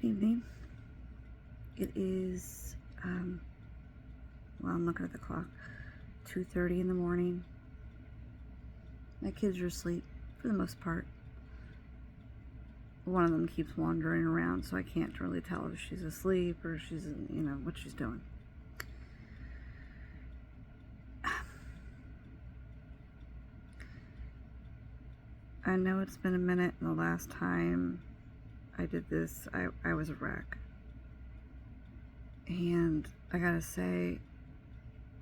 Good evening. It is, well, I'm looking at the clock, 2:30 in the morning. My kids are asleep for the most part. One of them keeps wandering around, so I can't really tell if she's asleep or she's, what she's doing. I know it's been a minute, and the last time I did this, I was a wreck. And I gotta say,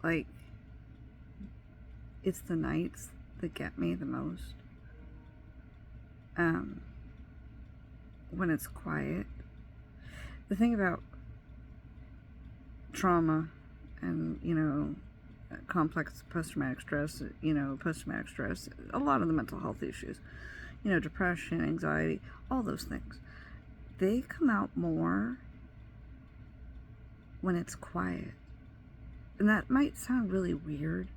like, it's the nights that get me the most. When it's quiet. The thing about trauma and, complex post-traumatic stress, a lot of the mental health issues, depression, anxiety, all those things, they come out more when it's quiet. And that might sound really weird.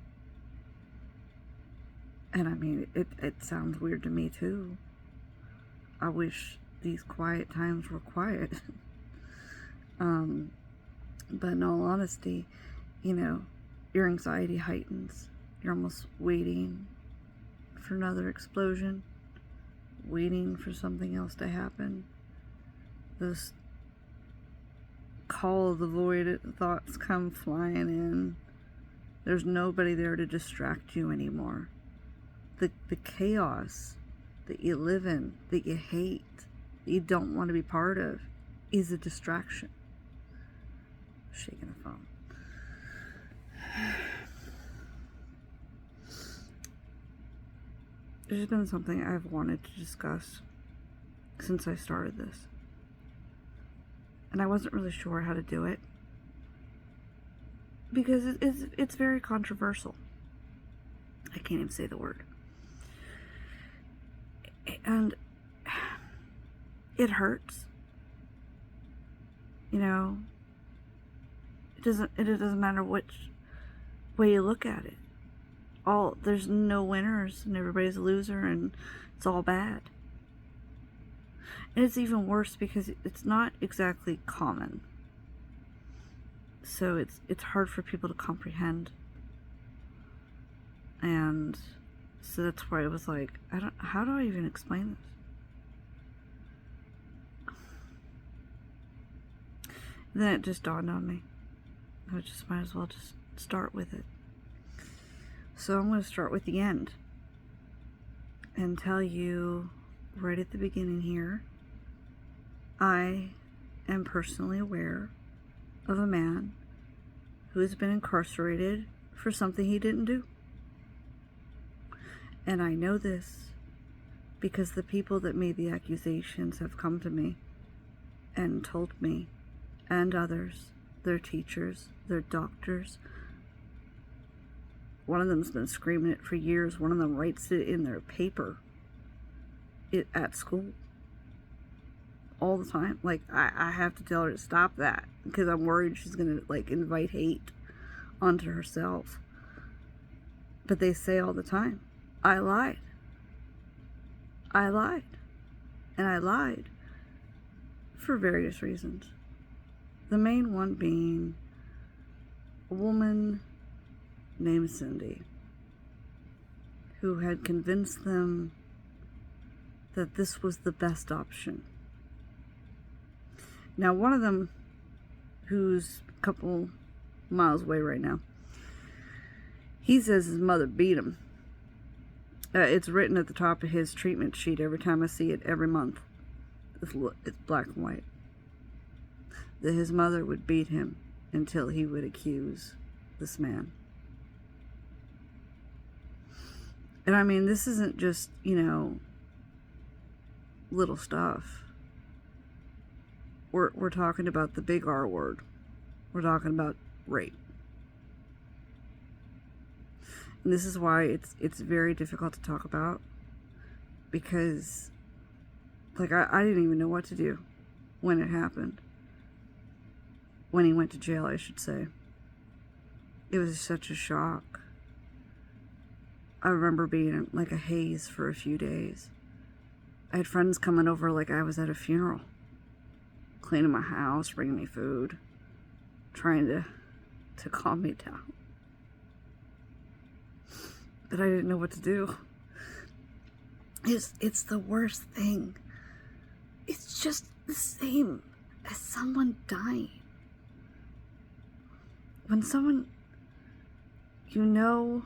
And I mean, it sounds weird to me too. I wish these quiet times were quiet. But in all honesty, your anxiety heightens. You're almost waiting for another explosion, waiting for something else to happen. Those call of the void thoughts come flying in. There's nobody there to distract you anymore. The chaos that you live in, that you hate, that you don't want to be part of, is a distraction. Shaking the phone. There's been something I've wanted to discuss since I started this. And I wasn't really sure how to do it. Because it's very controversial. I can't even say the word. And it hurts. It doesn't matter which way you look at it. There's no winners and everybody's a loser and it's all bad. And it's even worse because it's not exactly common. So it's hard for people to comprehend. And so that's why I was like, how do I even explain this? And then it just dawned on me. I just might as well just start with it. So I'm going to start with the end and tell you right at the beginning here, I am personally aware of a man who has been incarcerated for something he didn't do. And I know this because the people that made the accusations have come to me and told me, and others, their teachers, their doctors. One of them's been screaming it for years. One of them writes it in their paper at school all the time. Like, I have to tell her to stop that because I'm worried she's going to, invite hate onto herself. But they say all the time, I lied. I lied. And I lied for various reasons. The main one being a woman named Cindy, who had convinced them that this was the best option. Now, one of them, who's a couple miles away right now, he says his mother beat him. It's written at the top of his treatment sheet every time I see it, every month. It's black and white. That his mother would beat him until he would accuse this man. And I mean, this isn't just, little stuff. We're talking about the big R word. We're talking about rape. And this is why it's very difficult to talk about, because I didn't even know what to do when it happened. When he went to jail, I should say. It was such a shock. I remember being in a haze for a few days. I had friends coming over like I was at a funeral. cleaning my house, bringing me food, trying to calm me down. But I didn't know what to do. It's the worst thing. It's just the same as someone dying. When someone you know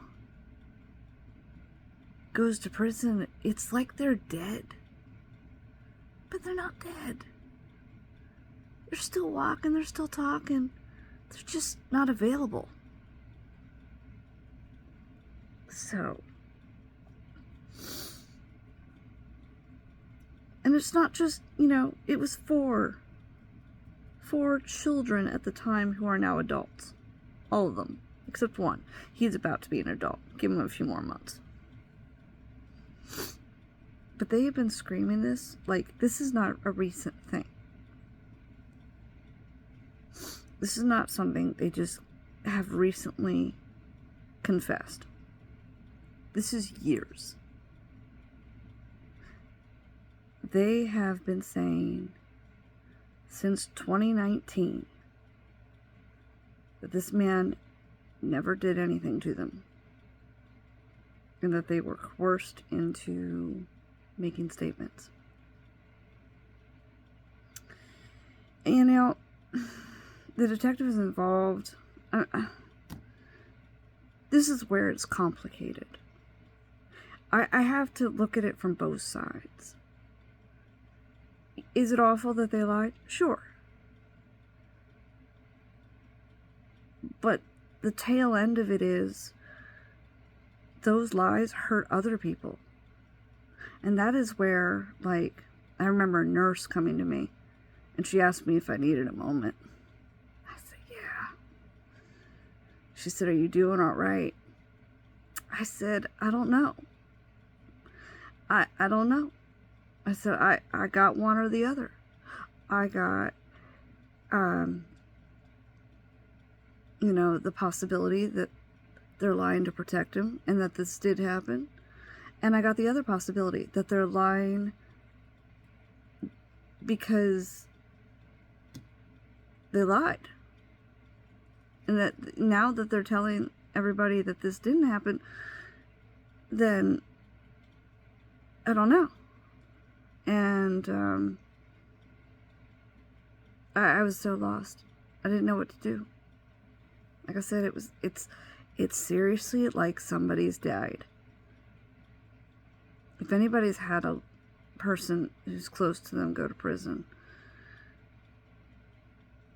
goes to prison, it's like they're dead. But they're not dead. They're still walking, they're still talking. They're just not available. So, and it's not just, it was four children at the time who are now adults. All of them, except one. He's about to be an adult. Give him a few more months. But they have been screaming this, like, this is not a recent thing. This is not something they just have recently confessed. This is years. They have been saying since 2019 that this man never did anything to them, and that they were coerced into making statements. And the detective is involved. This is where it's complicated. I have to look at it from both sides. Is it awful that they lied? Sure. But the tail end of it is those lies hurt other people. And that is where, I remember a nurse coming to me, and she asked me if I needed a moment. I said, yeah. She said, are you doing all right? I said, I don't know. I don't know. I said, I got one or the other. I got, the possibility that they're lying to protect him and that this did happen. And I got the other possibility that they're lying because they lied. And that now that they're telling everybody that this didn't happen, then I don't know. And I was so lost. I didn't know what to do. Like I said, it's seriously like somebody's died. If anybody's had a person who's close to them go to prison,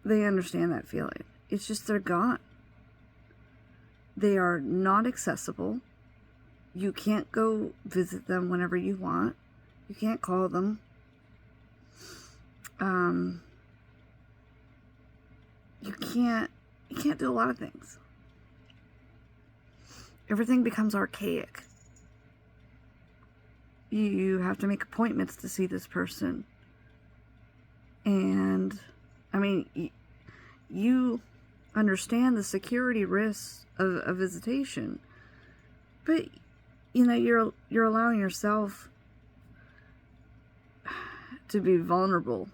they understand that feeling. It's just they're gone. They are not accessible. You can't go visit them whenever you want. You can't call them. You can't do a lot of things. Everything becomes archaic. You have to make appointments to see this person. And, you understand the security risks of visitation. But, you're allowing yourself to be vulnerable.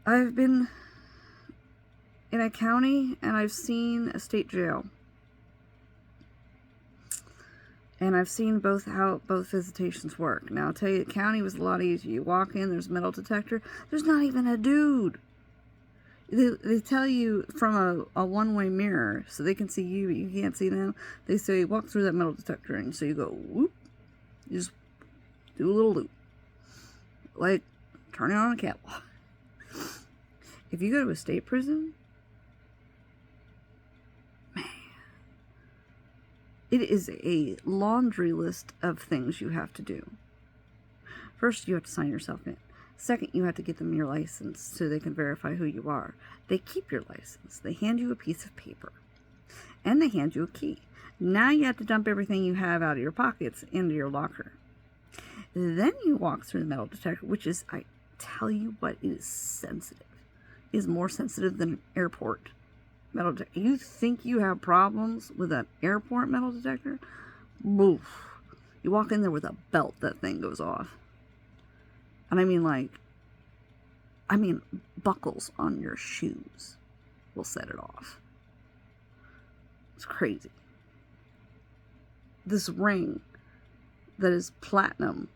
I've been in a county and I've seen a state jail. And I've seen how both visitations work. Now, I'll tell you, the county was a lot easier. You walk in, there's a metal detector. There's not even a dude. They tell you from a one-way mirror, so they can see you, but you can't see them. They say, walk through that metal detector. And so you go, whoop. You just do a little loop. Like turning on a catwalk. If you go to a state prison, man, it is a laundry list of things you have to do. First, you have to sign yourself in. Second, you have to get them your license so they can verify who you are. They keep your license. They hand you a piece of paper. And they hand you a key. Now you have to dump everything you have out of your pockets into your locker. Then you walk through the metal detector, which is, I tell you what, it is sensitive. It is more sensitive than an airport metal detector. You think you have problems with an airport metal detector? Oof. You walk in there with a belt, that thing goes off. And I mean, buckles on your shoes will set it off. It's crazy. This ring that is platinum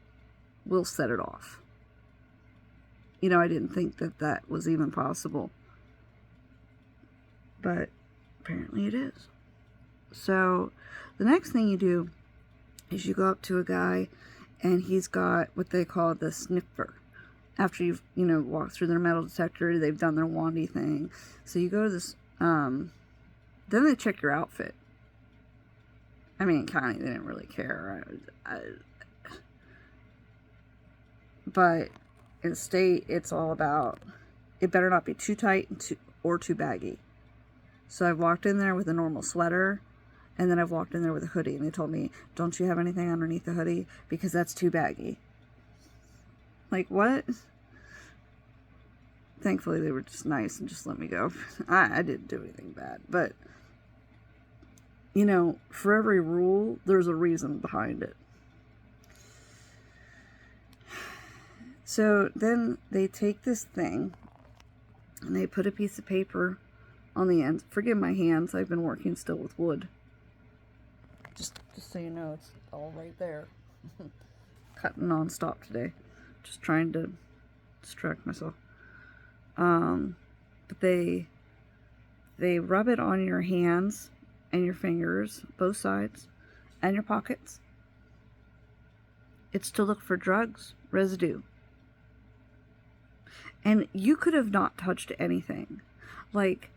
will set it off. You know, I didn't think that that was even possible. But apparently it is. So the next thing you do is you go up to a guy and he's got what they call the sniffer. After you've, walked through their metal detector, they've done their wandy thing. So you go to this, then they check your outfit. I mean, kind of, they didn't really care. But in state, it's all about, it better not be too tight or too baggy. So I've walked in there with a normal sweater, and then I've walked in there with a hoodie, and they told me, don't you have anything underneath the hoodie? Because that's too baggy. Like, what? Thankfully, they were just nice and just let me go. I didn't do anything bad. But, for every rule, there's a reason behind it. So then they take this thing, and they put a piece of paper on the end. Forgive my hands. I've been working still with wood. Just so you know, it's all right there. Cutting nonstop today. Just trying to distract myself. But they rub it on your hands and your fingers, both sides, and your pockets. It's to look for drugs, residue. And you could have not touched anything. Like,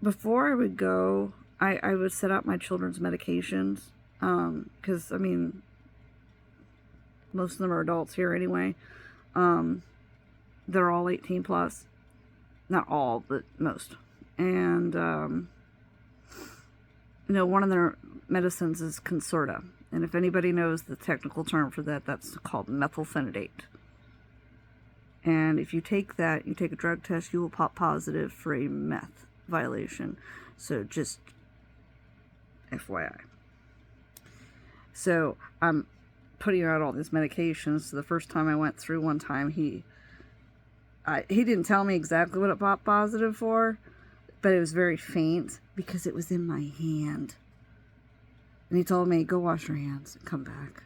before I would go, I would set up my children's medications. Because, most of them are adults here anyway. They're all 18 plus. Not all, but most. And, one of their medicines is Concerta. And if anybody knows the technical term for that, that's called methylphenidate. And if you take that, you take a drug test, you will pop positive for a meth violation. So just FYI. So I'm putting out all these medications. So the first time I went through one time, he didn't tell me exactly what it popped positive for, but it was very faint because it was in my hand. And he told me, go wash your hands and come back.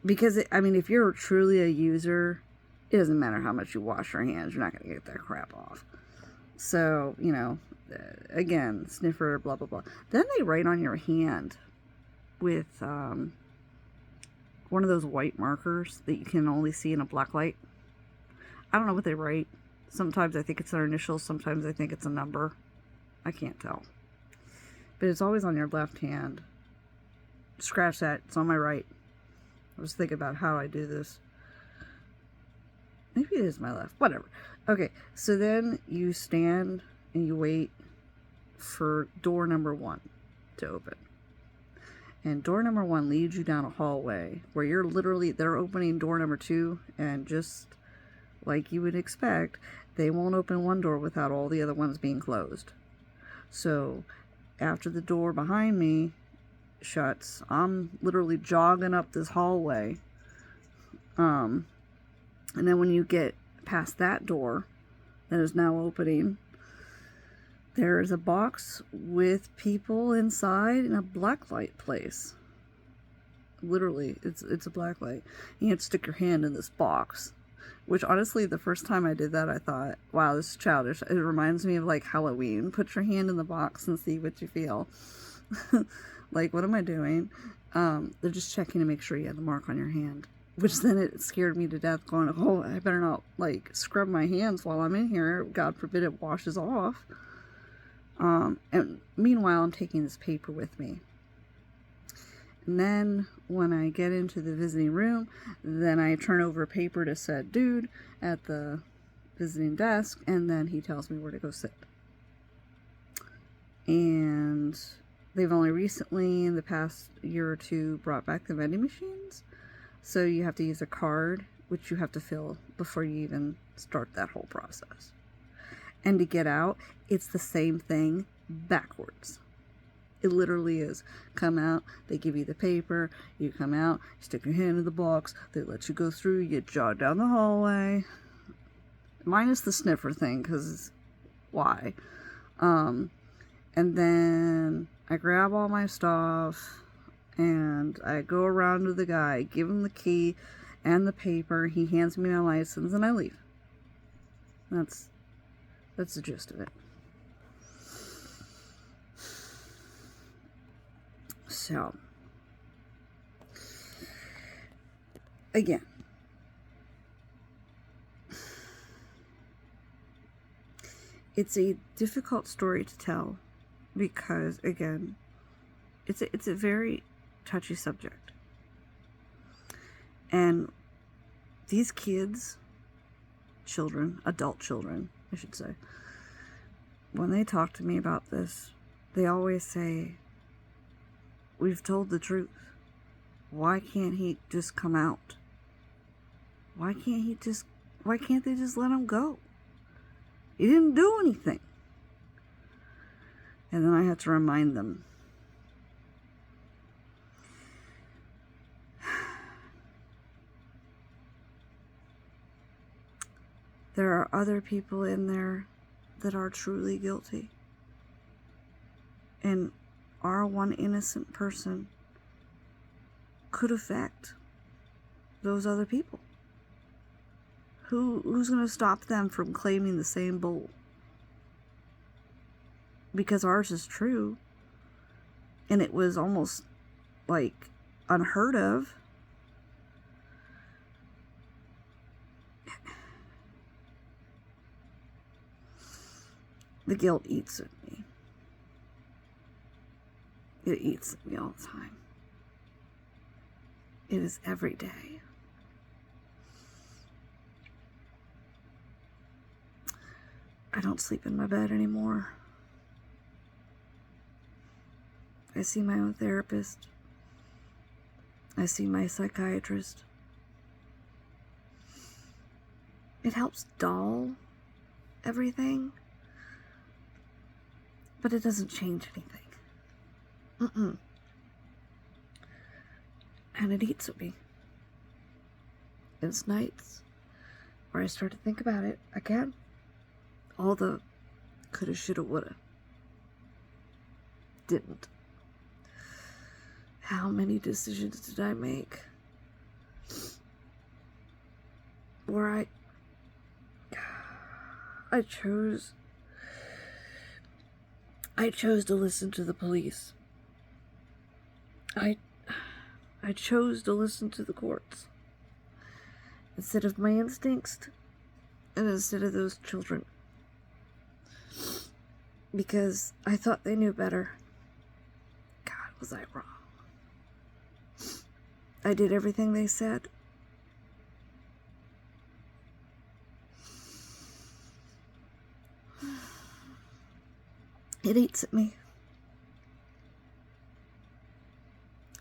Because, if you're truly a user, it doesn't matter how much you wash your hands. You're not going to get that crap off. So, again, sniffer, blah, blah, blah. Then they write on your hand with one of those white markers that you can only see in a black light. I don't know what they write. Sometimes I think it's their initials. Sometimes I think it's a number. I can't tell. But it's always on your left hand. Scratch that. It's on my right. I was thinking about how I do this. Maybe it is my left. Whatever. Okay, so then you stand and you wait for door number 1 to open. And door number 1 leads you down a hallway where they're opening door number 2, and just like you would expect, they won't open one door without all the other ones being closed. So after the door behind me shuts, I'm literally jogging up this hallway. And then when you get past that door that is now opening, there is a box with people inside in a blacklight place. Literally, it's a blacklight. You have to stick your hand in this box. Which, honestly, the first time I did that, I thought, wow, this is childish. It reminds me of, like, Halloween. Put your hand in the box and see what you feel. Like, what am I doing? They're just checking to make sure you have the mark on your hand. Which then it scared me to death, going, oh, I better not, like, scrub my hands while I'm in here. God forbid it washes off. And meanwhile, I'm taking this paper with me. And then when I get into the visiting room, then I turn over a paper to said dude at the visiting desk, and then he tells me where to go sit. And they've only recently, in the past year or two, brought back the vending machines. So you have to use a card, which you have to fill before you even start that whole process. And to get out, it's the same thing backwards. It literally is. Come out, they give you the paper, you come out, you stick your hand in the box, they let you go through, you jog down the hallway. Minus the sniffer thing, because why? And then I grab all my stuff, and I go around to the guy, give him the key and the paper, he hands me my license, and I leave. That's the gist of it. So, again, it's a difficult story to tell because, again, it's a very touchy subject. And these kids, adult children, I should say, when they talk to me about this, they always say, we've told the truth. Why can't he just come out? Why can't they just let him go? He didn't do anything. And then I have to remind them. There are other people in there that are truly guilty. And our one innocent person could affect those other people. Who's going to stop them from claiming the same bowl? Because ours is true. And it was almost like unheard of. The guilt eats at me. It eats at me all the time. It is every day. I don't sleep in my bed anymore. I see my own therapist. I see my psychiatrist. It helps dull everything, but it doesn't change anything. And it eats at me. It's nights where I start to think about it again. All the coulda, shoulda, woulda. Didn't. How many decisions did I make where I chose to listen to the police. I chose to listen to the courts instead of my instincts and instead of those children, because I thought they knew better. God, was I wrong? I did everything they said. It eats at me.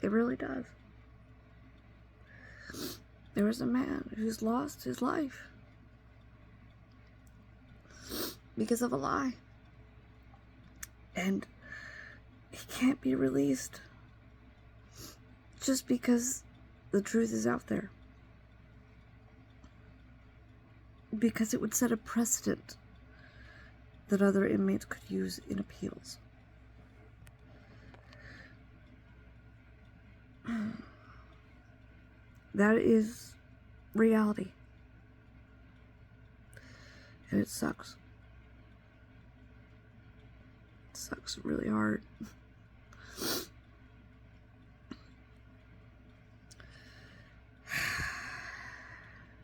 It really does. There was a man who's lost his life because of a lie. And he can't be released just because the truth is out there. Because it would set a precedent that other inmates could use in appeals. That is reality. And it sucks. It sucks really hard.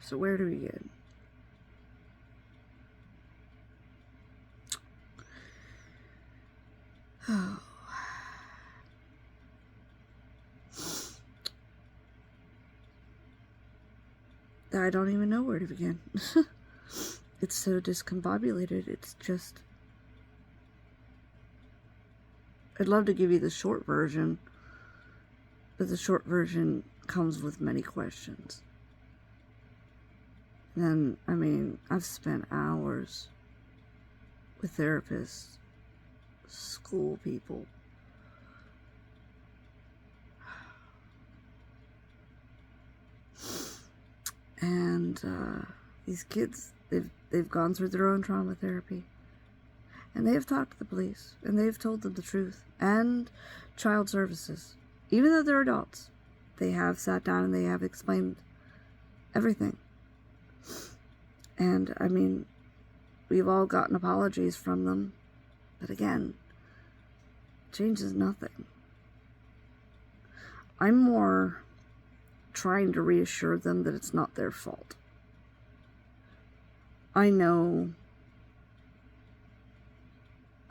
So where do we begin? Oh. I don't even know where to begin. It's so discombobulated. It's just... I'd love to give you the short version, but the short version comes with many questions. And, I mean, I've spent hours with therapists, school people, And these kids, they've gone through their own trauma therapy. And they have talked to the police. And they've told them the truth. And child services. Even though they're adults, they have sat down and they have explained everything. And, I mean, we've all gotten apologies from them. But again, changes nothing. I'm more trying to reassure them that it's not their fault. I know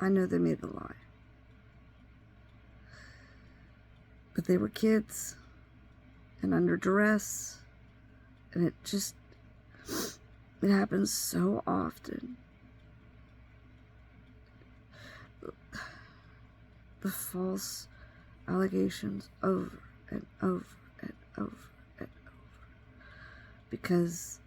they made the lie. But they were kids and under duress. And it happens so often. The false allegations over and over and over and over. Because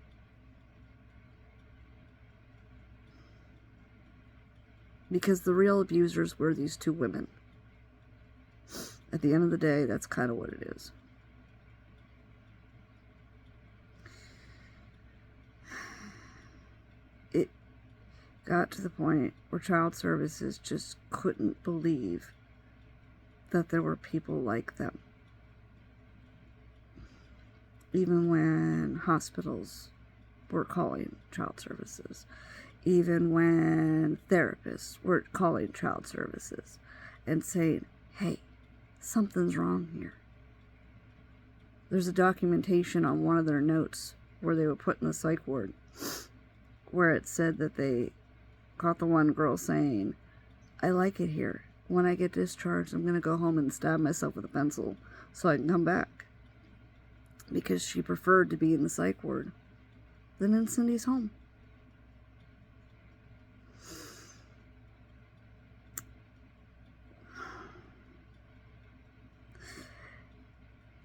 the real abusers were these two women. At the end of the day, that's kind of what it is. It got to the point where child services just couldn't believe that there were people like them. Even when hospitals were calling child services. Even when therapists were calling child services and saying, hey, something's wrong here. There's a documentation on one of their notes where they were put in the psych ward where it said that they caught the one girl saying, I like it here. When I get discharged, I'm going to go home and stab myself with a pencil so I can come back. Because she preferred to be in the psych ward than in Cindy's home.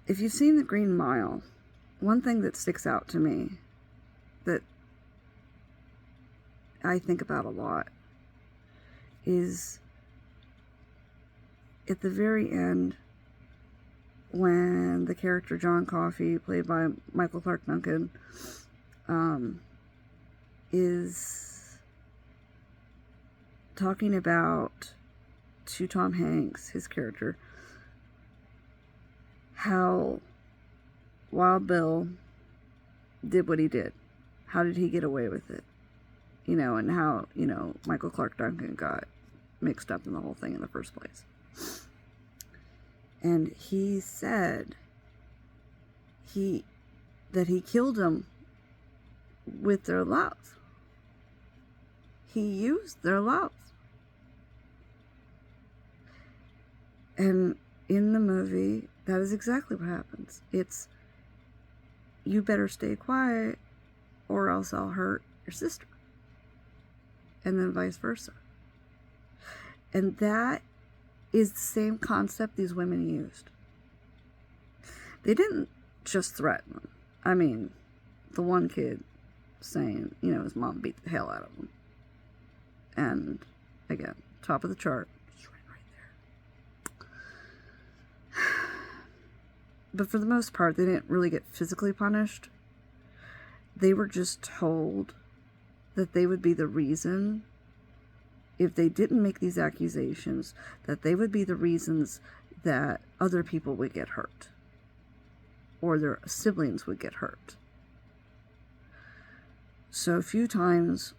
If you've seen The Green Mile, one thing that sticks out to me that I think about a lot is at the very end when the character John Coffey, played by Michael Clark Duncan, is talking about to Tom Hanks, his character, how Wild Bill did what he did. How did he get away with it? You know, and how, you know, Michael Clark Duncan got mixed up in the whole thing in the first place. And he said that he killed him with their love. He used their love. And in the movie, that is exactly what happens. It's, you better stay quiet or else I'll hurt your sister. And then vice versa. And that is the same concept these women used. They didn't just threaten them. I mean, the one kid saying, you know, his mom beat the hell out of him. And again, top of the chart. Just right there. But for the most part, they didn't really get physically punished. They were just told that they would be the reason, if they didn't make these accusations, that they would be the reasons that other people would get hurt. Or their siblings would get hurt. So a few times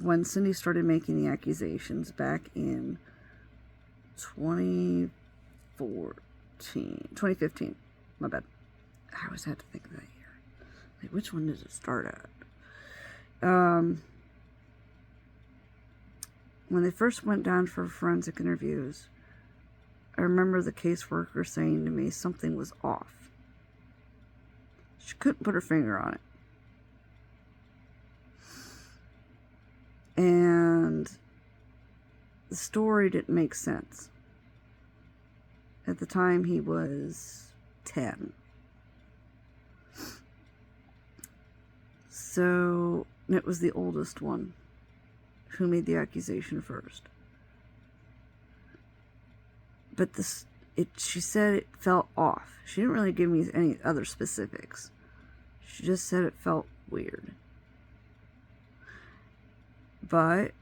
when Cindy started making the accusations back in 2015, my bad. I always had to think of that year. Like, which one did it start at? When they first went down for forensic interviews, I remember the caseworker saying to me something was off. She couldn't put her finger on it. And the story didn't make sense. At the time, he was 10. So, it was the oldest one who made the accusation first. But she said it felt off. She didn't really give me any other specifics. She just said it felt weird. But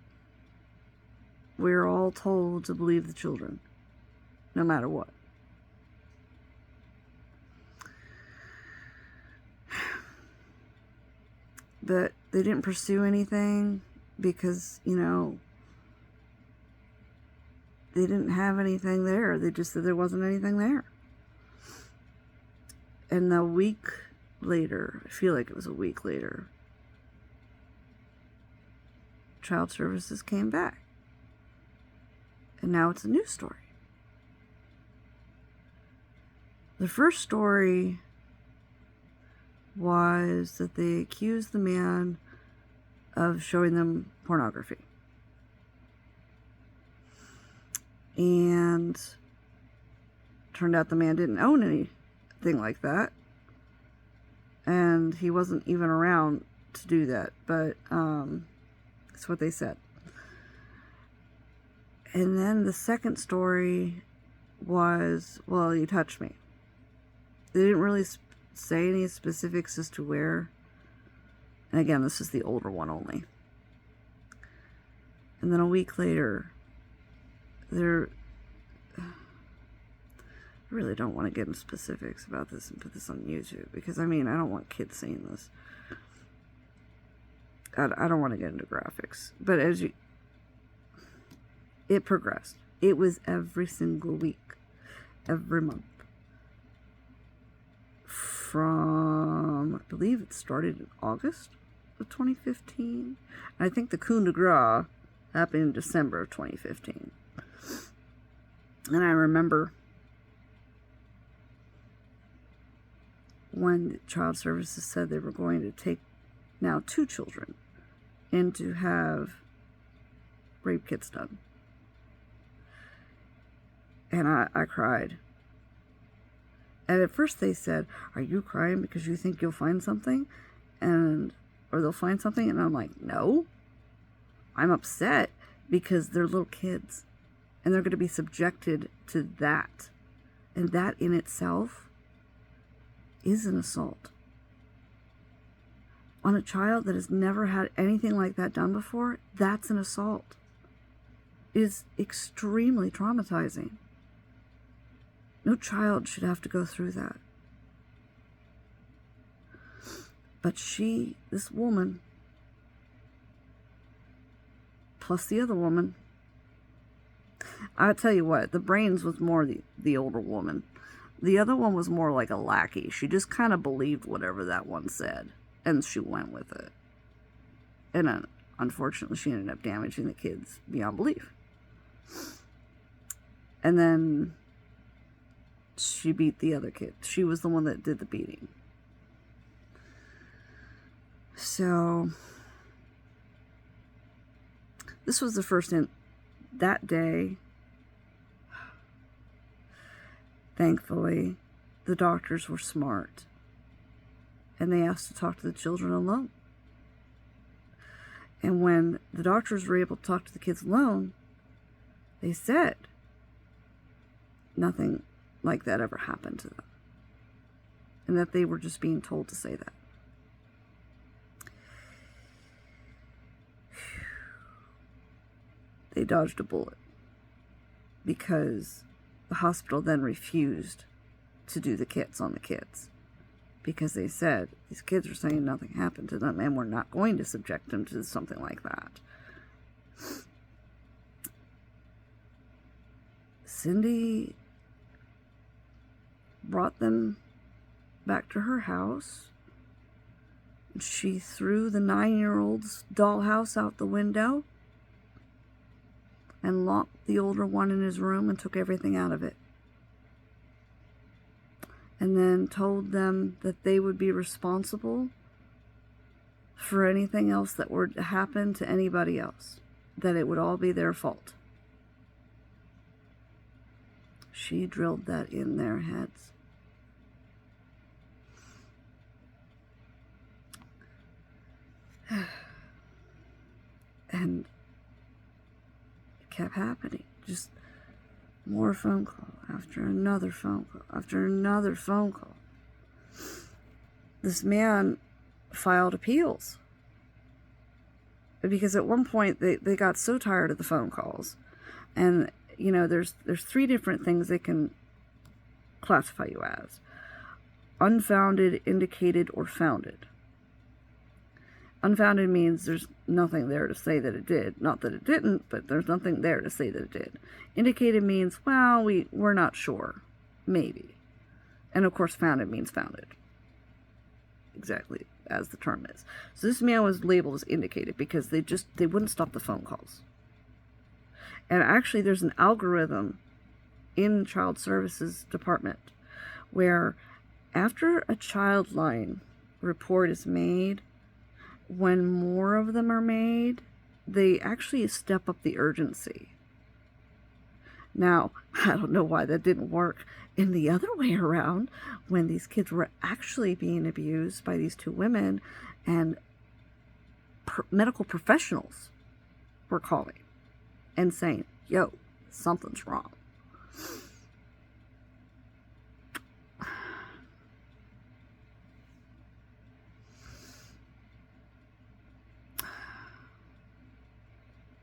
we're all told to believe the children, no matter what. But they didn't pursue anything because, you know, they didn't have anything there. They just said there wasn't anything there. And a week later, I feel like it was a week later, Child Services came back. And now it's a new story. The first story was that they accused the man of showing them pornography. And turned out the man didn't own anything like that. And he wasn't even around to do that. But that's what they said. And then the second story was, well, you touched me. They didn't really say any specifics as to where. And again, this is the older one only. And then a week later, I really don't want to get into specifics about this and put this on YouTube, because I mean, I don't want kids seeing this. I don't want to get into graphics, but it progressed. It was every single week, every month. From, I believe it started in August of 2015. I think the coup de grace happened in December of 2015. And I remember when the Child Services said they were going to take now 2 children in to have rape kits done. And I cried. And at first they said, "Are you crying because you think you'll find something? Or they'll find something?" And I'm like, no. I'm upset because they're little kids. And they're going to be subjected to that. And that in itself is an assault. On a child that has never had anything like that done before, that's an assault. It is extremely traumatizing. No child should have to go through that. But this woman, plus the other woman, I'll tell you what, the brains was more the older woman. The other one was more like a lackey. She just kind of believed whatever that one said, and she went with it. And unfortunately, she ended up damaging the kids beyond belief. And then she beat the other kid. She was the one that did the beating. So this was the first that day. Thankfully, the doctors were smart, and they asked to talk to the children alone. And when the doctors were able to talk to the kids alone, they said nothing like that ever happened to them, and that they were just being told to say that. They dodged a bullet, because the hospital then refused to do the kits on the kids, because they said these kids are saying nothing happened to them, and we're not going to subject them to something like that. Cindy brought them back to her house. She threw the 9-year-old's dollhouse out the window and locked the older one in his room and took everything out of it. And then told them that they would be responsible for anything else that were to happen to anybody else, that it would all be their fault. She drilled that in their heads. And it kept happening. Just more phone call after another phone call after another phone call. this man filed appeals. Because at one point they got so tired of the phone calls. And, you know, there's 3 different things they can classify you as: unfounded, indicated, or founded. Unfounded means there's nothing there to say that it did. Not that it didn't, but there's nothing there to say that it did. Indicated means, well, we're not sure. Maybe. And of course, founded means founded. Exactly as the term is. So this man was labeled as indicated because they wouldn't stop the phone calls. And actually, there's an algorithm in Child Services Department where after a child line report is made, when more of them are made, they actually step up the urgency. Now, I don't know why that didn't work in the other way around when these kids were actually being abused by these 2 women and medical professionals were calling and saying, yo, something's wrong.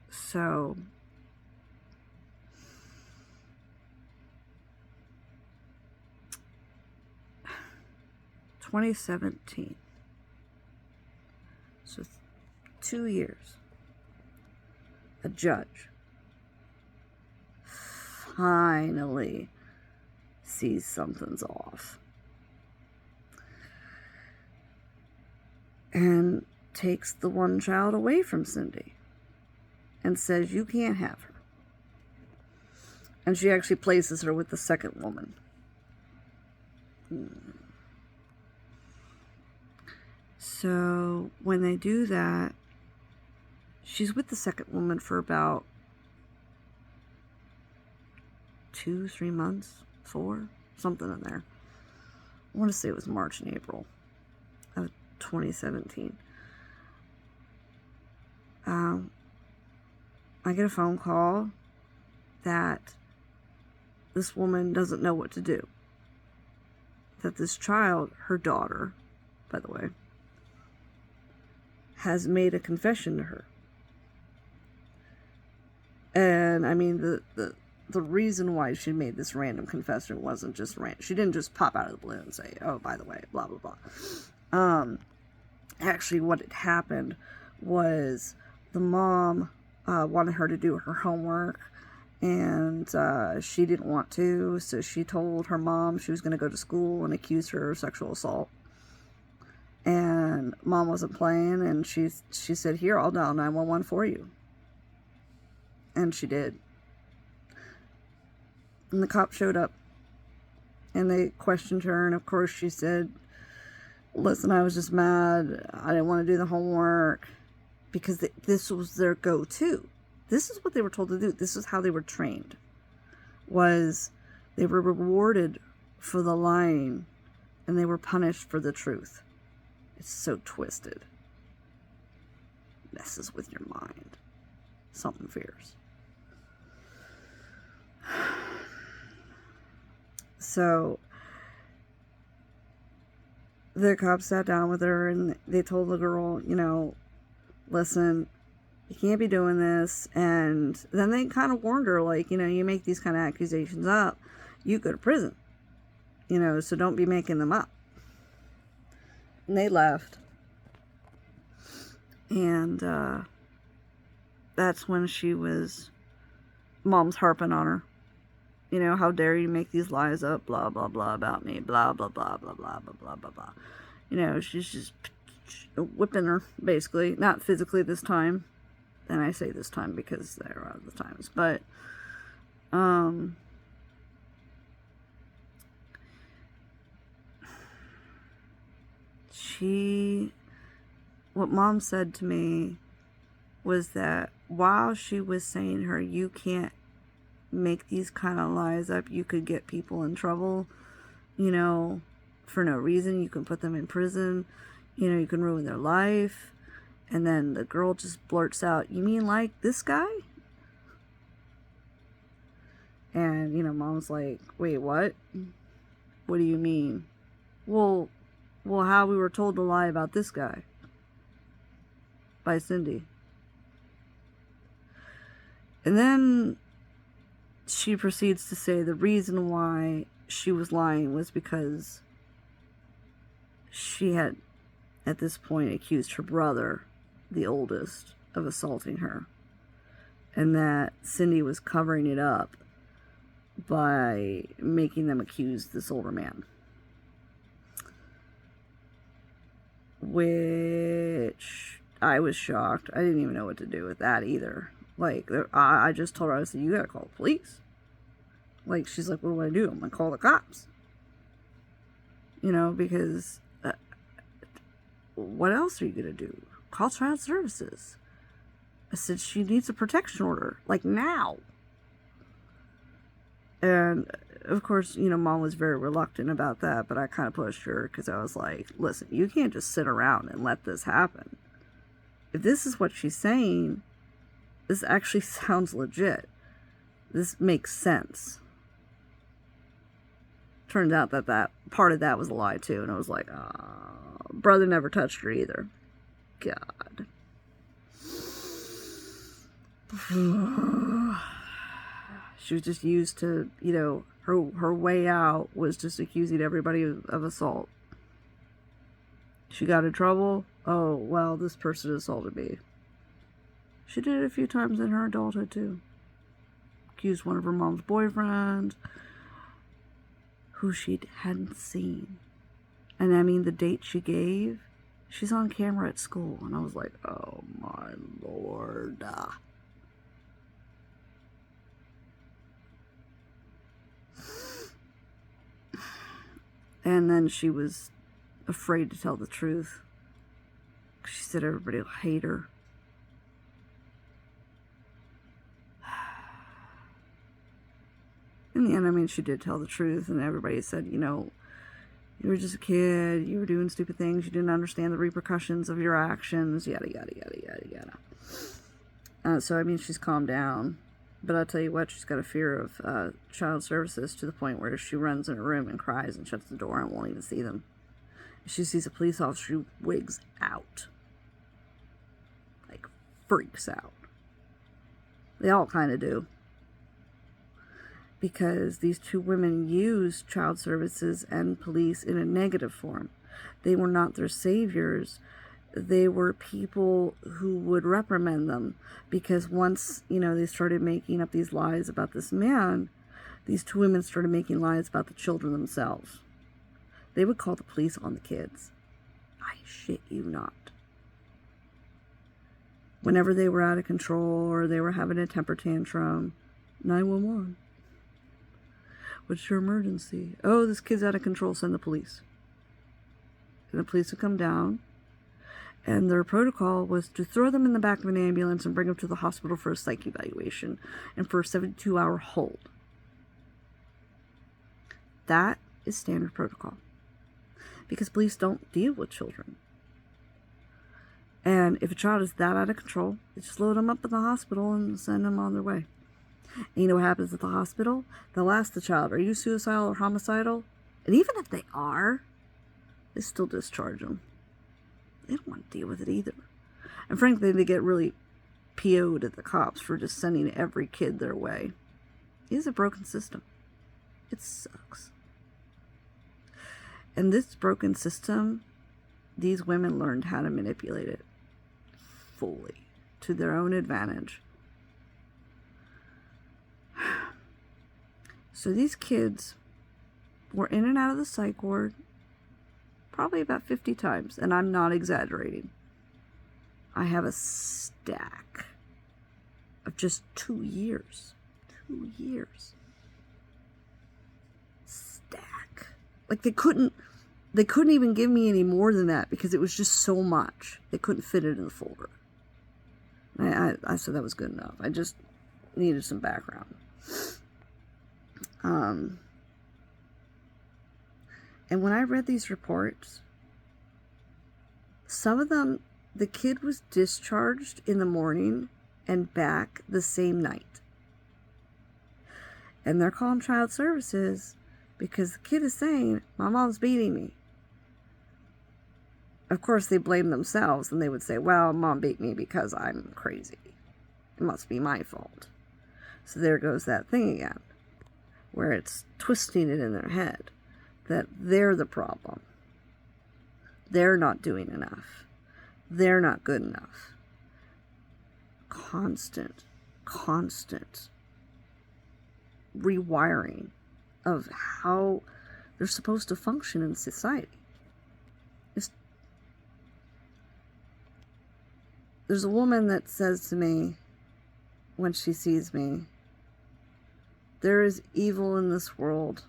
So, (2017), so 2 years, a judge finally sees something's off and takes the one child away from Cindy and says, you can't have her. And she actually places her with the second woman. So when they do that, she's with the second woman for about 2-3 months, 4, something in there. I want to say it was March and April of 2017. I get a phone call that this woman doesn't know what to do. That this child, her daughter, by the way, has made a confession to her. And I mean, the reason why she made this random confession wasn't just random. She didn't just pop out of the blue and say, oh, by the way, blah, blah, blah. Actually, what had happened was the mom wanted her to do her homework, and she didn't want to, so she told her mom she was going to go to school and accuse her of sexual assault. And mom wasn't playing, and she said, here, I'll dial 911 for you. And she did. And the cop showed up, and they questioned her, and of course she said, listen, I was just mad. I didn't want to do the homework, because this was their go-to. This is what they were told to do. This is how they were trained. Was they were rewarded for the lying, and they were punished for the truth. It's so twisted. Messes with your mind. Something fierce. So the cops sat down with her, and they told the girl, you know, listen, you can't be doing this. And then they kind of warned her, like, you know, you make these kind of accusations up, you go to prison, you know, so don't be making them up. And they left. And that's when mom's harping on her. You know, how dare you make these lies up, blah, blah, blah, about me, blah, blah, blah, blah, blah, blah, blah, blah, blah. You know, she's just whipping her, basically. Not physically this time. And I say this time because there are other times. But, what mom said to me was that while she was saying her, you can't make these kind of lies up, you could get people in trouble, you know, for no reason. You can put them in prison, you know, you can ruin their life. And then the girl just blurts out, you mean like this guy? And, you know, mom's like, wait, what? What do you mean? Well, Well, how we were told to lie about this guy by Cindy. And then she proceeds to say the reason why she was lying was because she had, at this point, accused her brother, the oldest, of assaulting her. And that Cindy was covering it up by making them accuse this older man. Which I was shocked. I didn't even know what to do with that either. Like, I just told her, I said, you gotta call the police. Like, she's like, what do I do? I'm gonna call the cops. You know, because what else are you gonna do? Call child services. I said, she needs a protection order, like now. And of course, you know, Mom was very reluctant about that, but I kind of pushed her because I was like, listen, you can't just sit around and let this happen. If this is what she's saying, this actually sounds legit. This makes sense. Turns out that part of that was a lie too, and I was like, brother never touched her either. God. She was just used to, you know, her way out was just accusing everybody of assault. She got in trouble. Oh, well, this person assaulted me. She did it a few times in her adulthood too. Accused one of her mom's boyfriends, who she hadn't seen. And I mean, the date she gave, she's on camera at school. And I was like, oh my Lord. And then she was afraid to tell the truth. She said everybody will hate her. In the end, I mean, she did tell the truth, and everybody said, you know, you were just a kid, you were doing stupid things, you didn't understand the repercussions of your actions, yada, yada, yada, yada, yada. So, I mean, she's calmed down. But I'll tell you what, she's got a fear of child services to the point where she runs in her room and cries and shuts the door and won't even see them. If she sees a police officer, she wigs out. Like, freaks out. They all kind of do. Because these two women used child services and police in a negative form. They were not their saviors. They were people who would reprimand them. Because once, you know, they started making up these lies about this man, these two women started making lies about the children themselves. They would call the police on the kids. I shit you not. Whenever they were out of control or they were having a temper tantrum, 911. What's your emergency? Oh, this kid's out of control, send the police. And the police would come down, and their protocol was to throw them in the back of an ambulance and bring them to the hospital for a psych evaluation and for a 72-hour hold. That is standard protocol. Because police don't deal with children. And if a child is that out of control, they just load them up in the hospital and send them on their way. And you know what happens at the hospital? They'll ask the child, are you suicidal or homicidal? And even if they are, they still discharge them. They don't want to deal with it either. And frankly, they get really PO'd at the cops for just sending every kid their way. It is a broken system. It sucks. And this broken system, these women learned how to manipulate it fully to their own advantage. So these kids were in and out of the psych ward probably about 50 times, and I'm not exaggerating. I have a stack of just 2 years. 2 years. Stack. Like they couldn't even give me any more than that because it was just so much. They couldn't fit it in the folder. I said that was good enough. I just needed some background. And when I read these reports, some of them, the kid was discharged in the morning and back the same night. And they're calling child services because the kid is saying, my mom's beating me. of course, they blame themselves, and they would say, well, Mom beat me because I'm crazy. It must be my fault. So there goes that thing again, where it's twisting it in their head that they're the problem. They're not doing enough. They're not good enough. Constant rewiring of how they're supposed to function in society. There's a woman that says to me when she sees me, there is evil in this world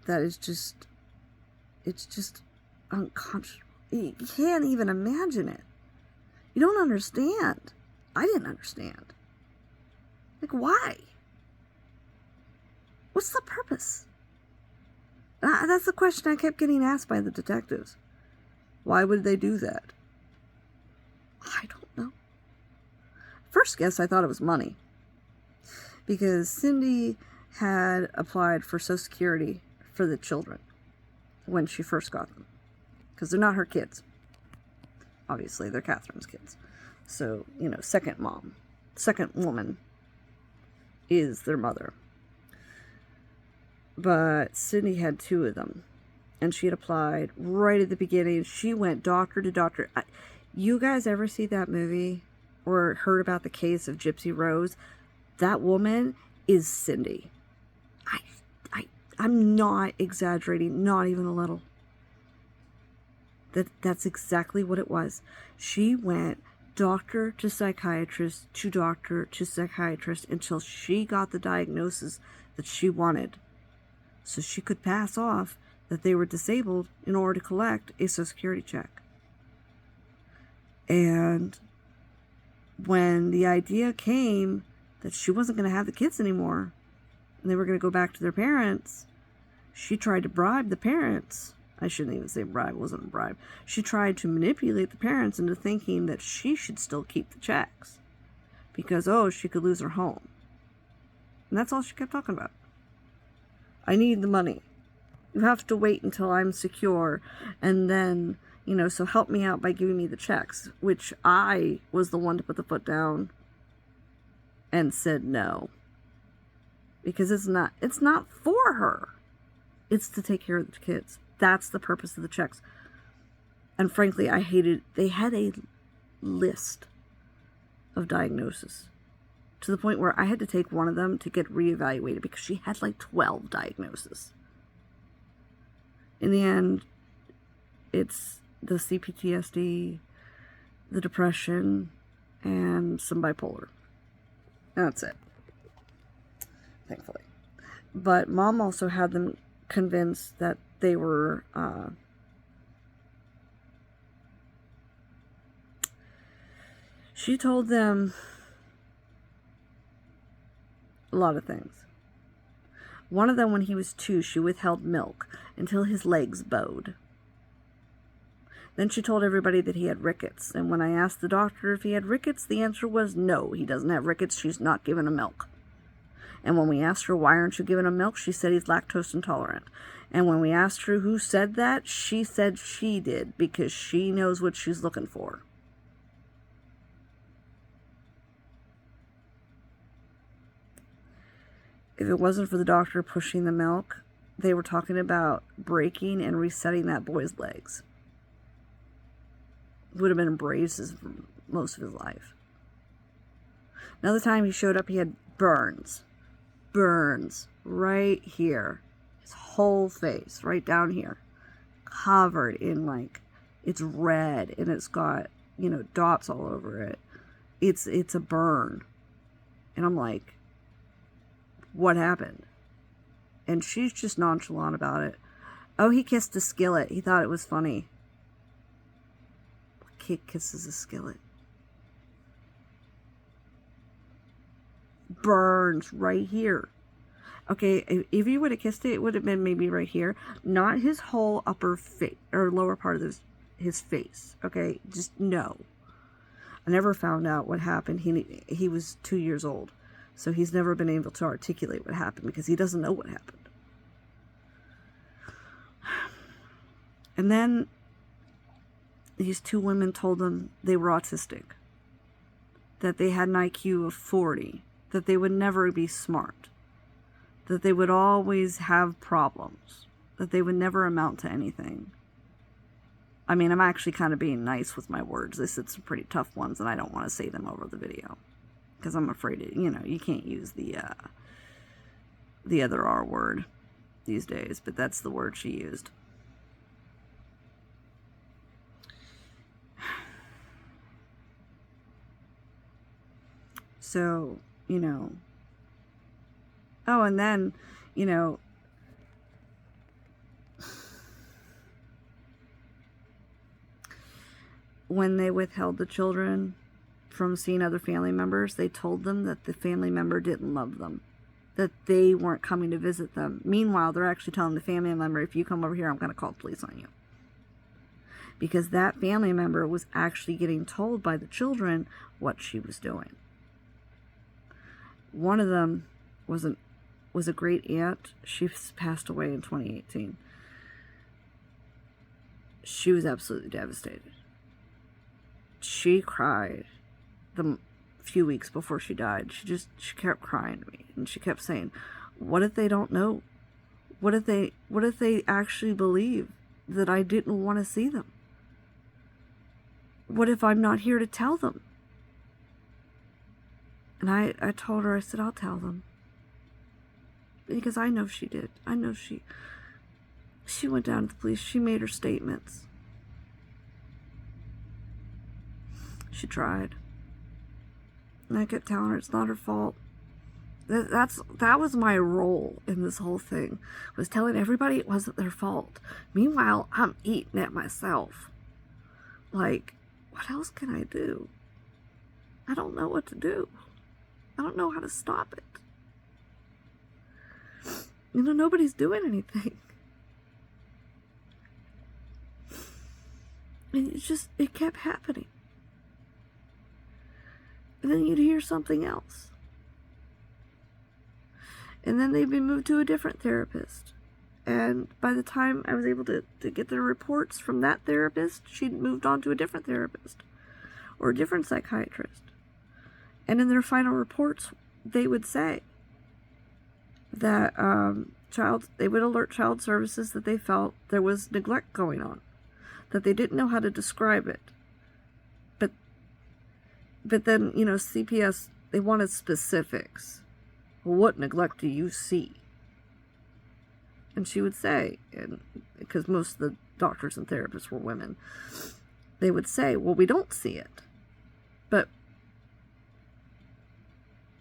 that is just, it's just unconscionable. You can't even imagine it. You don't understand. I didn't understand. Like, why? What's the purpose? That's the question I kept getting asked by the detectives. Why would they do that? I don't know. First guess, I thought it was money. Because Cindy had applied for Social Security for the children when she first got them. Because they're not her kids. Obviously, they're Catherine's kids. So, second woman is their mother. But Cindy had 2 of them. And she had applied right at the beginning. She went doctor to doctor. You guys ever see that movie or heard about the case of Gypsy Rose? That woman is Cindy. I'm not exaggerating, not even a little. That's exactly what it was. She went doctor to psychiatrist to doctor to psychiatrist until she got the diagnosis that she wanted. So she could pass off that they were disabled in order to collect a Social Security check. And when the idea came that she wasn't going to have the kids anymore, and they were going to go back to their parents, she tried to bribe the parents. I shouldn't even say bribe, it wasn't a bribe. She tried to manipulate the parents into thinking that she should still keep the checks. Because, she could lose her home. And that's all she kept talking about. I need the money. You have to wait until I'm secure, and then, so help me out by giving me the checks, which I was the one to put the foot down and said no. Because it's not for her. It's to take care of the kids. That's the purpose of the checks. And frankly, they had a list of diagnoses to the point where I had to take one of them to get reevaluated because she had like 12 diagnoses. In the end, it's the C-PTSD, the depression, and some bipolar. And that's it. Thankfully. But Mom also had them convinced that they were she told them a lot of things. One of them, when he was 2, she withheld milk until his legs bowed. Then she told everybody that he had rickets, and when I asked the doctor if he had rickets, the answer was no, he doesn't have rickets, she's not giving him milk. And when we asked her, why aren't you giving him milk, she said he's lactose intolerant. And when we asked her who said that, she said she did, because she knows what she's looking for. If it wasn't for the doctor pushing the milk, they were talking about breaking and resetting that boy's legs. Would have been in braces for most of his life. Another time he showed up, he had burns. Burns right here. His whole face, right down here. Covered in it's red and it's got, dots all over it. It's a burn. And I'm like, what happened? And she's just nonchalant about it. Oh, he kissed a skillet. He thought it was funny. What kid kisses a skillet? Burns right here. Okay, if you would have kissed it, it would have been maybe right here. Not his whole upper face or lower part of his face. Okay, just no. I never found out what happened. He was 2 years old. So he's never been able to articulate what happened because he doesn't know what happened. And then these two women told them they were autistic, that they had an IQ of 40, that they would never be smart, that they would always have problems, that they would never amount to anything. I mean, I'm actually kind of being nice with my words. They said some pretty tough ones, and I don't want to say them over the video, because I'm afraid, you can't use the other R word these days, but that's the word she used. So, oh, and then, when they withheld the children from seeing other family members, they told them that the family member didn't love them, that they weren't coming to visit them. Meanwhile, they're actually telling the family member, if you come over here, I'm going to call the police on you. Because that family member was actually getting told by the children what she was doing. One of them was a great aunt. She passed away in 2018. She was absolutely devastated. She cried the few weeks before she died. She kept crying to me, and she kept saying, what if they don't know? What if they actually believe that I didn't want to see them? What if I'm not here to tell them? And I told her, I said, I'll tell them. Because I know she did. I know she went down to the police. She made her statements. She tried. And I kept telling her it's not her fault. That was my role in this whole thing, was telling everybody it wasn't their fault. Meanwhile, I'm eating at myself. Like, what else can I do? I don't know what to do. I don't know how to stop it. Nobody's doing anything. And it kept happening. And then you'd hear something else. And then they'd be moved to a different therapist. And by the time I was able to get the reports from that therapist, she'd moved on to a different therapist or a different psychiatrist. And in their final reports, they would say that they would alert child services that they felt there was neglect going on, that they didn't know how to describe it. But then, CPS, they wanted specifics. Well, what neglect do you see? And she would say, and because most of the doctors and therapists were women, they would say, well, we don't see it, but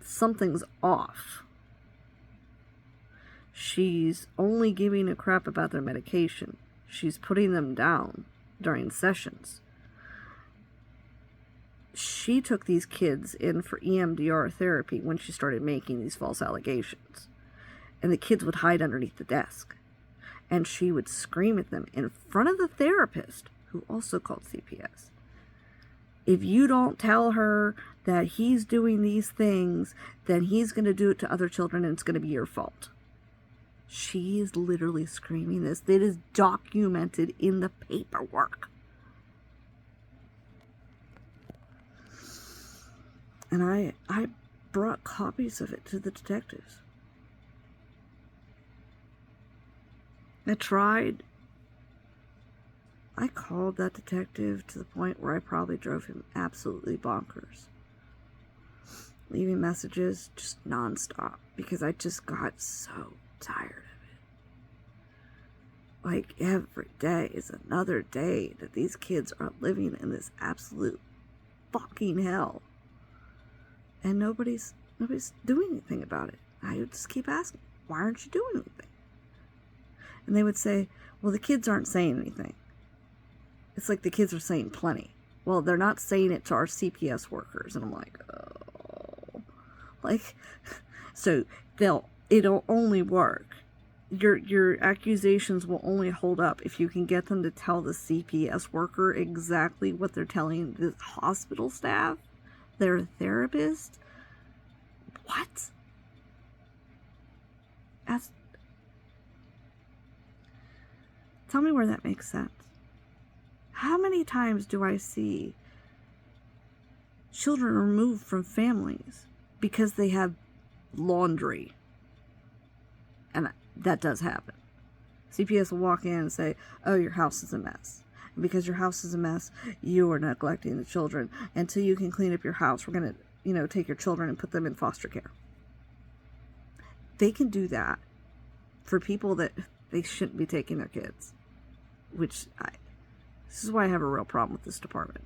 something's off. She's only giving a crap about their medication. She's putting them down during sessions. She took these kids in for EMDR therapy when she started making these false allegations. And the kids would hide underneath the desk. And she would scream at them in front of the therapist, who also called CPS. If you don't tell her that he's doing these things, then he's going to do it to other children and it's going to be your fault. She is literally screaming this. It is documented in the paperwork. And I brought copies of it to the detectives. I tried. I called that detective to the point where I probably drove him absolutely bonkers. Leaving messages just nonstop because I just got so tired of it. Like, every day is another day that these kids are living in this absolute fucking hell. And nobody's doing anything about it. I would just keep asking, why aren't you doing anything? And they would say, well, the kids aren't saying anything. It's like the kids are saying plenty. Well, they're not saying it to our CPS workers. And I'm like, oh. Like, so it'll only work. Your accusations will only hold up if you can get them to tell the CPS worker exactly what they're telling the hospital staff, their therapist. What? Tell me where that makes sense. How many times do I see children removed from families because they have laundry? And that does happen. CPS will walk in and say, oh, your house is a mess. And because your house is a mess, you are neglecting the children. Until you can clean up your house, we're going to, take your children and put them in foster care. They can do that for people that they shouldn't be taking their kids. This is why I have a real problem with this department.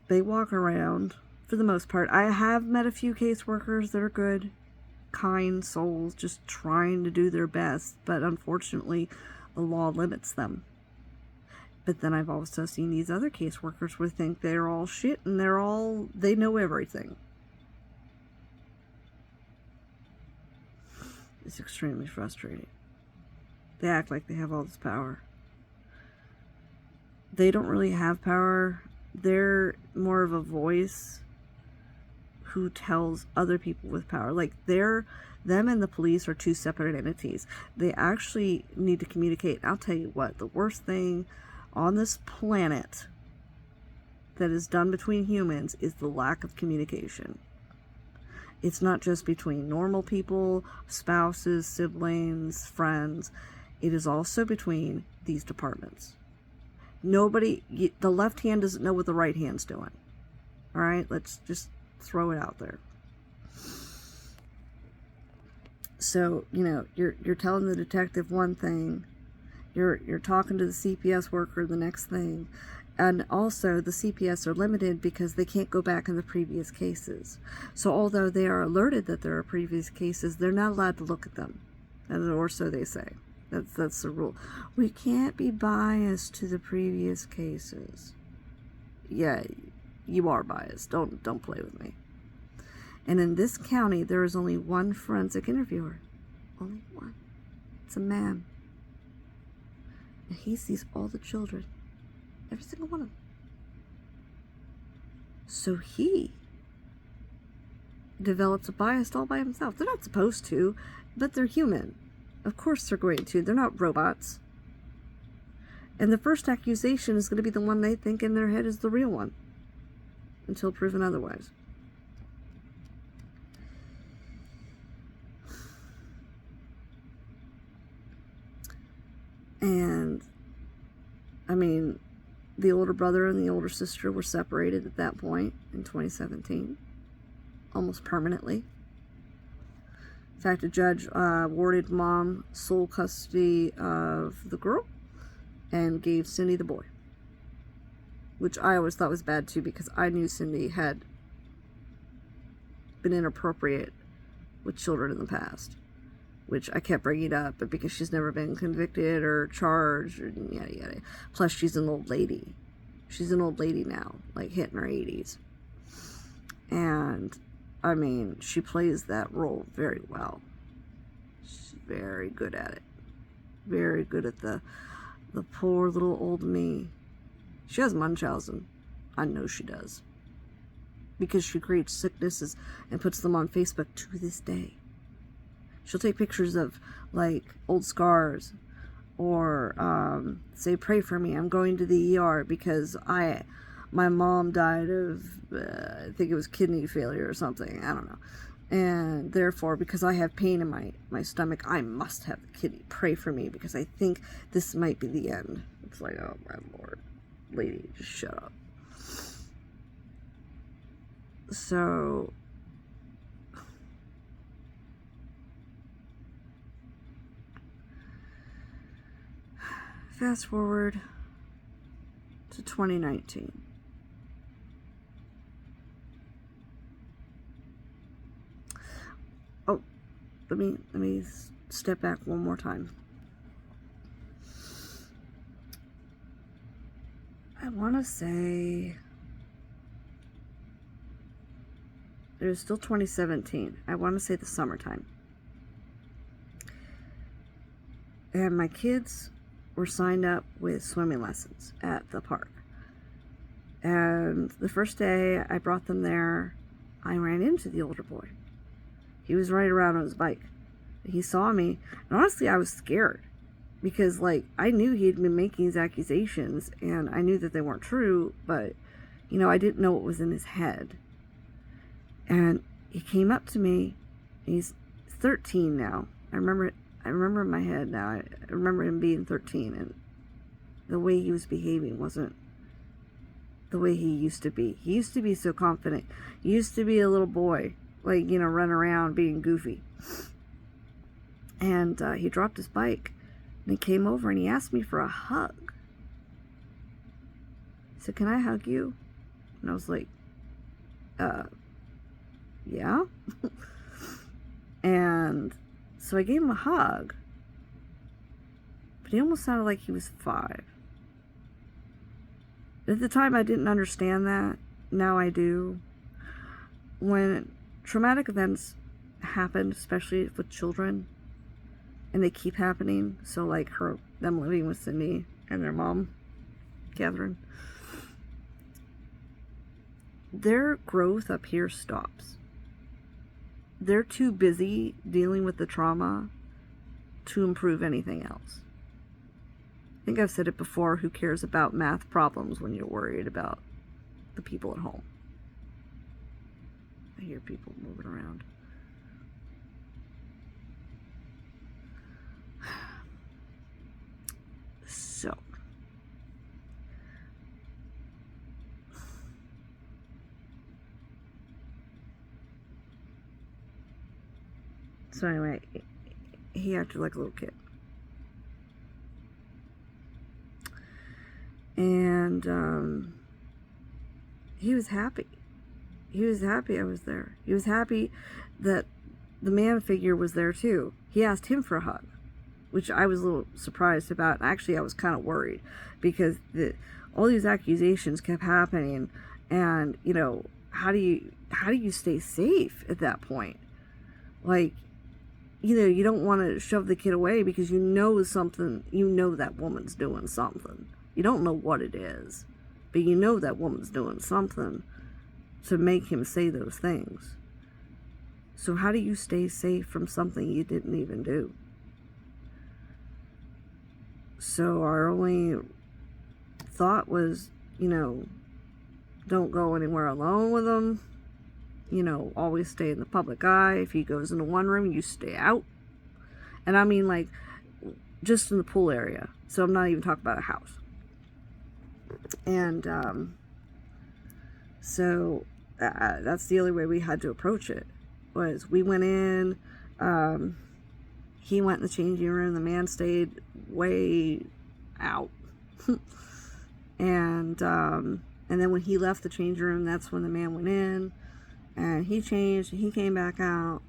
They walk around, for the most part. I have met a few caseworkers that are good, kind souls, just trying to do their best, but unfortunately, the law limits them. But then I've also seen these other caseworkers who think they're all shit and they know everything. It's extremely frustrating. They act like they have all this power. They don't really have power. They're more of a voice who tells other people with power. Like, them and the police are two separate entities. They actually need to communicate. I'll tell you what, the worst thing on this planet that is done between humans is the lack of communication. It's not just between normal people, spouses, siblings, friends. It is also between these departments. The left hand doesn't know what the right hand's doing. All right, let's just throw it out there. So, you're telling the detective one thing, you're talking to the CPS worker the next thing, and also the CPS are limited because they can't go back in the previous cases. So although they are alerted that there are previous cases, they're not allowed to look at them, or so they say. That's the rule. We can't be biased to the previous cases. Yeah, you are biased. Don't play with me. And in this county, there is only one forensic interviewer. Only one. It's a man. And he sees all the children. Every single one of them. So he develops a bias all by himself. They're not supposed to, but they're human. Of course they're going to. They're not robots. And the first accusation is going to be the one they think in their head is the real one. Until proven otherwise. And, the older brother and the older sister were separated at that point in 2017. Almost permanently. In fact, a judge awarded mom sole custody of the girl and gave Cindy the boy. Which I always thought was bad too, because I knew Cindy had been inappropriate with children in the past. Which I kept bringing up, but because she's never been convicted or charged, or yada yada. Plus, she's an old lady. She's an old lady now, like hitting her 80s. And, she plays that role very well. She's very good at it. Very good at the poor little old me. She has Munchausen. I know she does. Because she creates sicknesses and puts them on Facebook to this day. She'll take pictures of, old scars. Or, say, pray for me. I'm going to the ER because my mom died of, I think it was kidney failure or something. I don't know. And therefore, because I have pain in my stomach, I must have the kidney. Pray for me because I think this might be the end. It's like, oh my Lord. Lady, just shut up. So... fast forward to 2019. Oh, let me step back one more time. I want to say it was still 2017. I want to say the summertime. And my kids were signed up with swimming lessons at the park. And the first day I brought them there, I ran into the older boy. He was riding around on his bike. He saw me, and honestly, I was scared. because, like, I knew he had been making these accusations, and I knew that they weren't true, but, you know, I didn't know what was in his head. And he came up to me. He's 13 now. I remember in my head now. I remember him being 13, and the way he was behaving wasn't the way he used to be. He used to be so confident. He used to be a little boy, like, you know, running around being goofy. And he dropped his bike, and he came over and he asked me for a hug. He said, "Can I hug you?" And I was like, yeah. And so I gave him a hug, but he almost sounded like he was 5. At the time, I didn't understand that. Now I do. When traumatic events happen, especially with children, and they keep happening, so like them living with Cindy and their mom, Catherine, their growth up here stops. They're too busy dealing with the trauma to improve anything else. I think I've said it before, who cares about math problems when you're worried about the people at home? I hear people moving around. So anyway, he acted like a little kid. And he was happy. He was happy I was there. He was happy that the man figure was there too. He asked him for a hug, which I was a little surprised about. Actually, I was kind of worried because all these accusations kept happening, and you know, how do you stay safe at that point? Like, you know, you don't want to shove the kid away because you know that woman's doing something. You don't know what it is, but you know that woman's doing something to make him say those things. So how do you stay safe from something you didn't even do? So our only thought was, you know, don't go anywhere alone with him. You know, always stay in the public eye. If he goes into one room, you stay out. And I mean, like, just in the pool area. So I'm not even talking about a house. And so that's the only way we had to approach it. Was we went in, he went in the changing room, the man stayed way out. And then when he left the changing room, that's when the man went in. And he changed, and he came back out,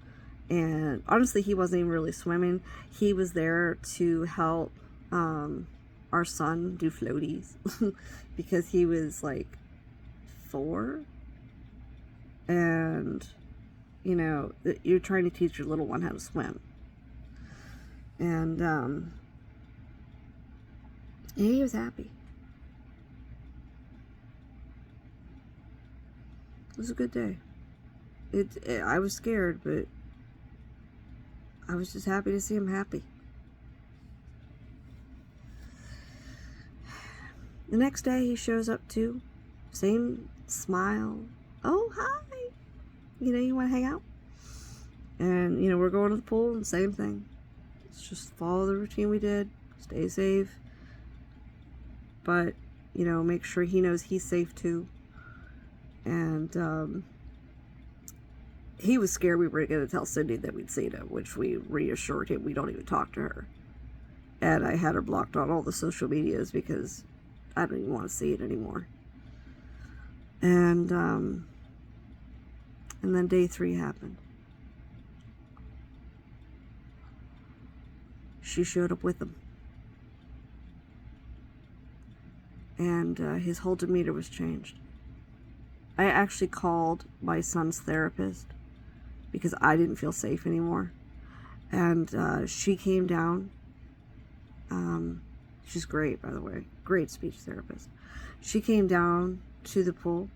and honestly, he wasn't even really swimming. He was there to help our son do floaties, because he was like 4, and you know, you're trying to teach your little one how to swim. And he was happy. It was a good day. I was scared, but I was just happy to see him happy. The next day he shows up too. Same smile. "Oh, hi. You know, you want to hang out?" And, you know, we're going to the pool, and same thing. It's just follow the routine we did. Stay safe. But, you know, make sure he knows he's safe too. And, he was scared we were going to tell Cindy that we'd seen him, which we reassured him we don't even talk to her. And I had her blocked on all the social medias because I don't even want to see it anymore. And then day 3 happened. She showed up with him. And his whole demeanor was changed. I actually called my son's therapist because I didn't feel safe anymore. And she came down. She's great, by the way. Great speech therapist. She came down to the pool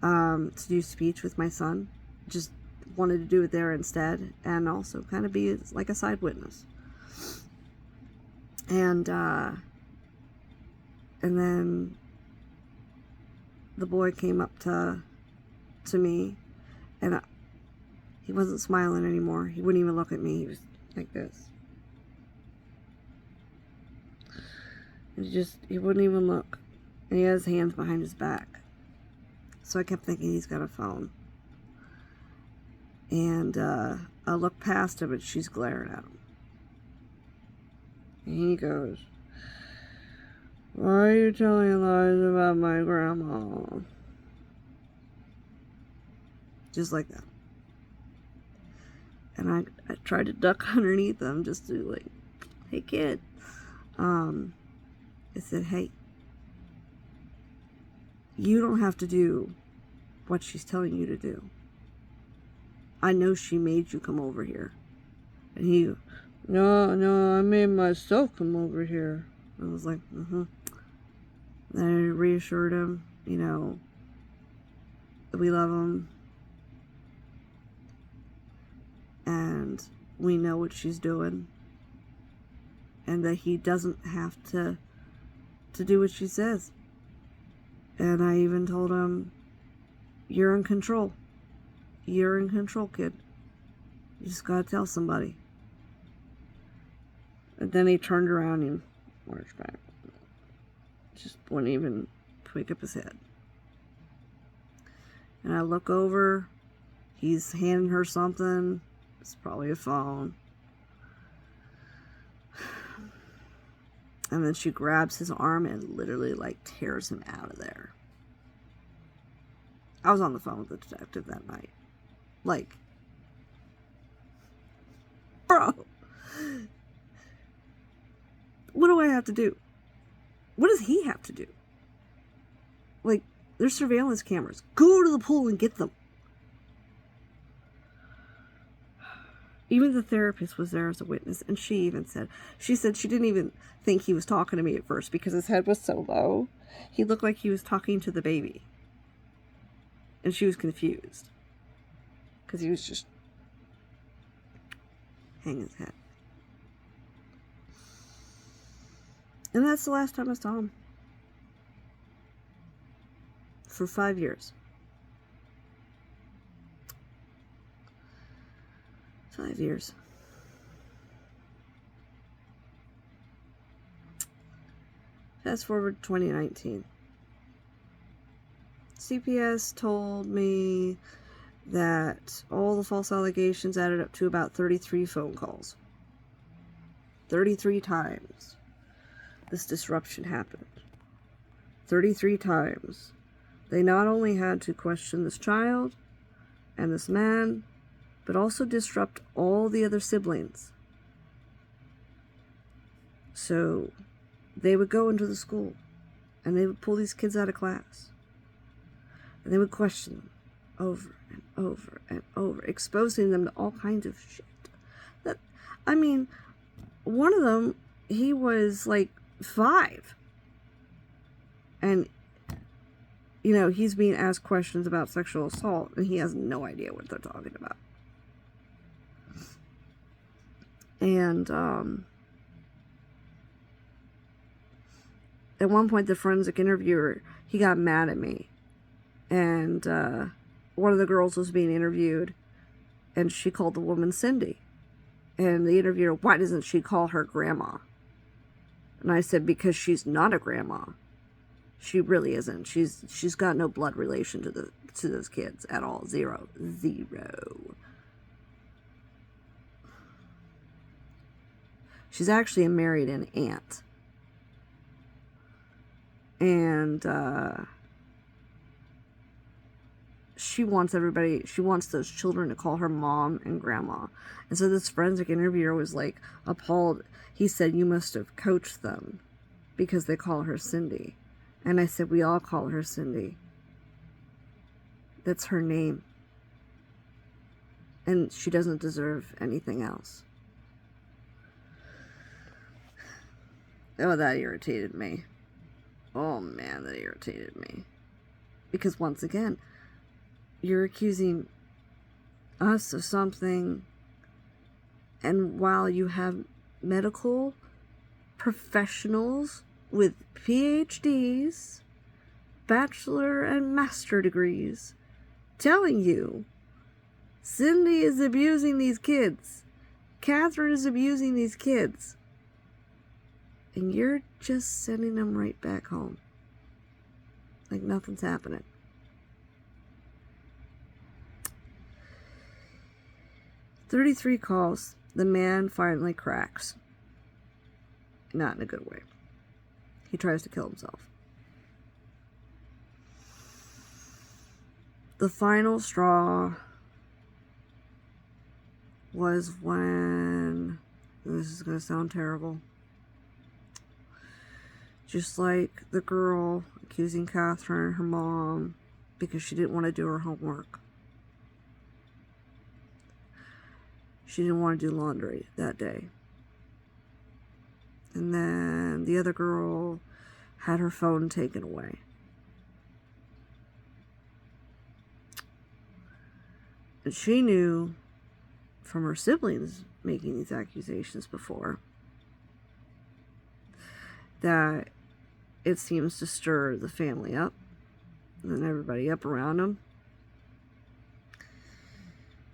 to do speech with my son. Just wanted to do it there instead, and also kind of be like a side witness. And then the boy came up to me, and he wasn't smiling anymore. He wouldn't even look at me. He was like this. And he wouldn't even look. And he had his hands behind his back. So I kept thinking he's got a phone. And I looked past him, and she's glaring at him. And he goes, "Why are you telling lies about my grandma?" Just like that. And I tried to duck underneath him just to like, "Hey kid." I said, "Hey, you don't have to do what she's telling you to do. I know she made you come over here." And he, no, I made myself come over here. I was like, Then I reassured him, that we love him. And we know what she's doing. And that he doesn't have to do what she says. And I even told him, "You're in control. You're in control, kid. You just gotta tell somebody." And then he turned around and marched back. Just wouldn't even tweak up his head. And I look over. He's handing her something. It's probably a phone. And then she grabs his arm and literally like tears him out of there. I was on the phone with the detective that night. Like, bro, what do I have to do? What does he have to do? Like, there's surveillance cameras. Go to the pool and get them. Even the therapist was there as a witness, and she said she didn't even think he was talking to me at first because his head was so low. He looked like he was talking to the baby. And she was confused because he was just hanging his head. And that's the last time I saw him. For 5 years. 5 years. Fast forward to 2019. CPS told me that all the false allegations added up to about 33 phone calls. 33 times this disruption happened. 33 times. They not only had to question this child and this man, but also disrupt all the other siblings. So they would go into the school and they would pull these kids out of class. And they would question them over and over and over, exposing them to all kinds of shit. One of them, he was like 5. And, he's being asked questions about sexual assault, and he has no idea what they're talking about. And, at one point, the forensic interviewer, he got mad at me. And one of the girls was being interviewed, and she called the woman Cindy. And the interviewer, "Why doesn't she call her grandma?" And I said, "Because she's not a grandma. She really isn't. She's got no blood relation to those kids at all. Zero. She's actually a married an aunt." And she wants those children to call her mom and grandma. And so this forensic interviewer was like appalled. He said, "You must have coached them because they call her Cindy." And I said, "We all call her Cindy. That's her name. And she doesn't deserve anything else." Oh, that irritated me. Oh man, that irritated me. Because once again, you're accusing us of something, and while you have medical professionals with PhDs, bachelor and master degrees, telling you Cindy is abusing these kids, Catherine is abusing these kids, and you're just sending them right back home like nothing's happening. "33 calls. The man finally cracks. Not in a good way. He tries to kill himself. The final straw was when, this is going to sound terrible, just like the girl accusing Catherine and her mom because she didn't want to do her homework. She didn't want to do laundry that day. And then the other girl had her phone taken away. And she knew from her siblings making these accusations before that it seems to stir the family up and everybody up around them.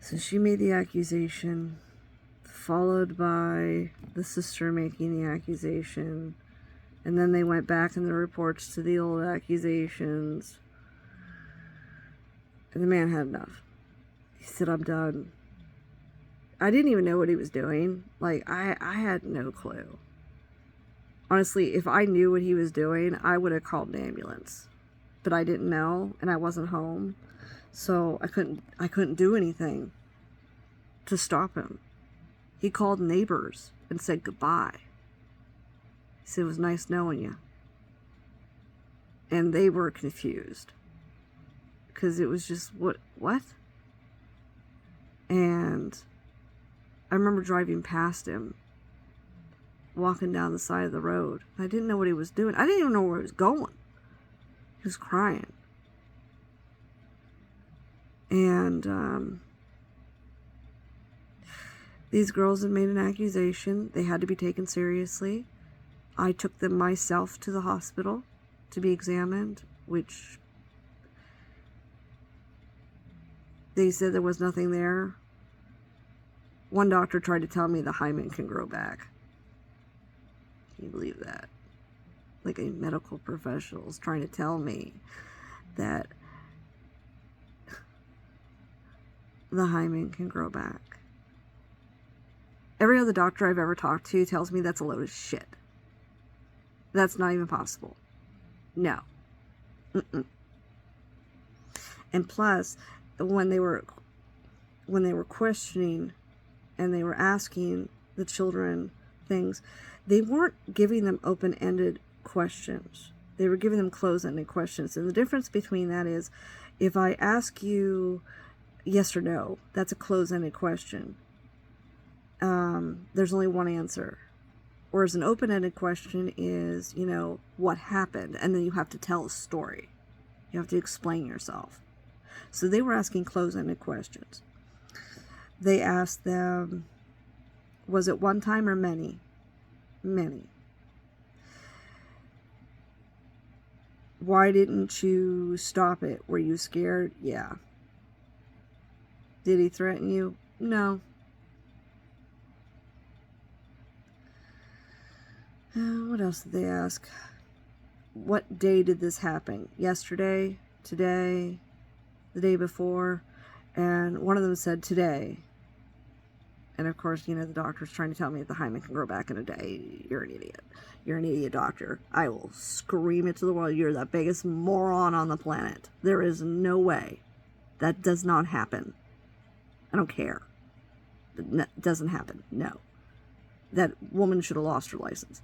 So she made the accusation, followed by the sister making the accusation, and then they went back in the reports to the old accusations, and the man had enough. He said, "I'm done." I didn't even know what he was doing. Like, I had no clue. Honestly, if I knew what he was doing, I would have called an ambulance. But I didn't know, and I wasn't home, so I couldn't do anything to stop him. He called neighbors and said goodbye. He said, "It was nice knowing you." And they were confused. Because it was just, what? And I remember driving past him, walking down the side of the road. I didn't know what he was doing. I didn't even know where he was going. He was crying. And these girls had made an accusation. They had to be taken seriously. I took them myself to the hospital to be examined, which they said there was nothing there. One doctor tried to tell me the hymen can grow back. Can you believe that? Like a medical professional is trying to tell me that the hymen can grow back. Every other doctor I've ever talked to tells me that's a load of shit. That's not even possible. No. And plus, when they were questioning and they were asking the children things, they weren't giving them open-ended questions. They were giving them closed-ended questions. And the difference between that is, if I ask you yes or no, that's a closed-ended question. There's only one answer. Whereas an open-ended question is, what happened? And then you have to tell a story. You have to explain yourself. So they were asking closed-ended questions. They asked them, was it one time or many? Many. Why didn't you stop it? Were you scared? Yeah. Did he threaten you? No. What else did they ask? What day did this happen? Yesterday? Today? The day before? And one of them said today. And of course, the doctor's trying to tell me that the hymen can grow back in a day. You're an idiot. You're an idiot, doctor. I will scream it to the world. You're the biggest moron on the planet. There is no way. That does not happen. I don't care. It doesn't happen. No. That woman should have lost her license.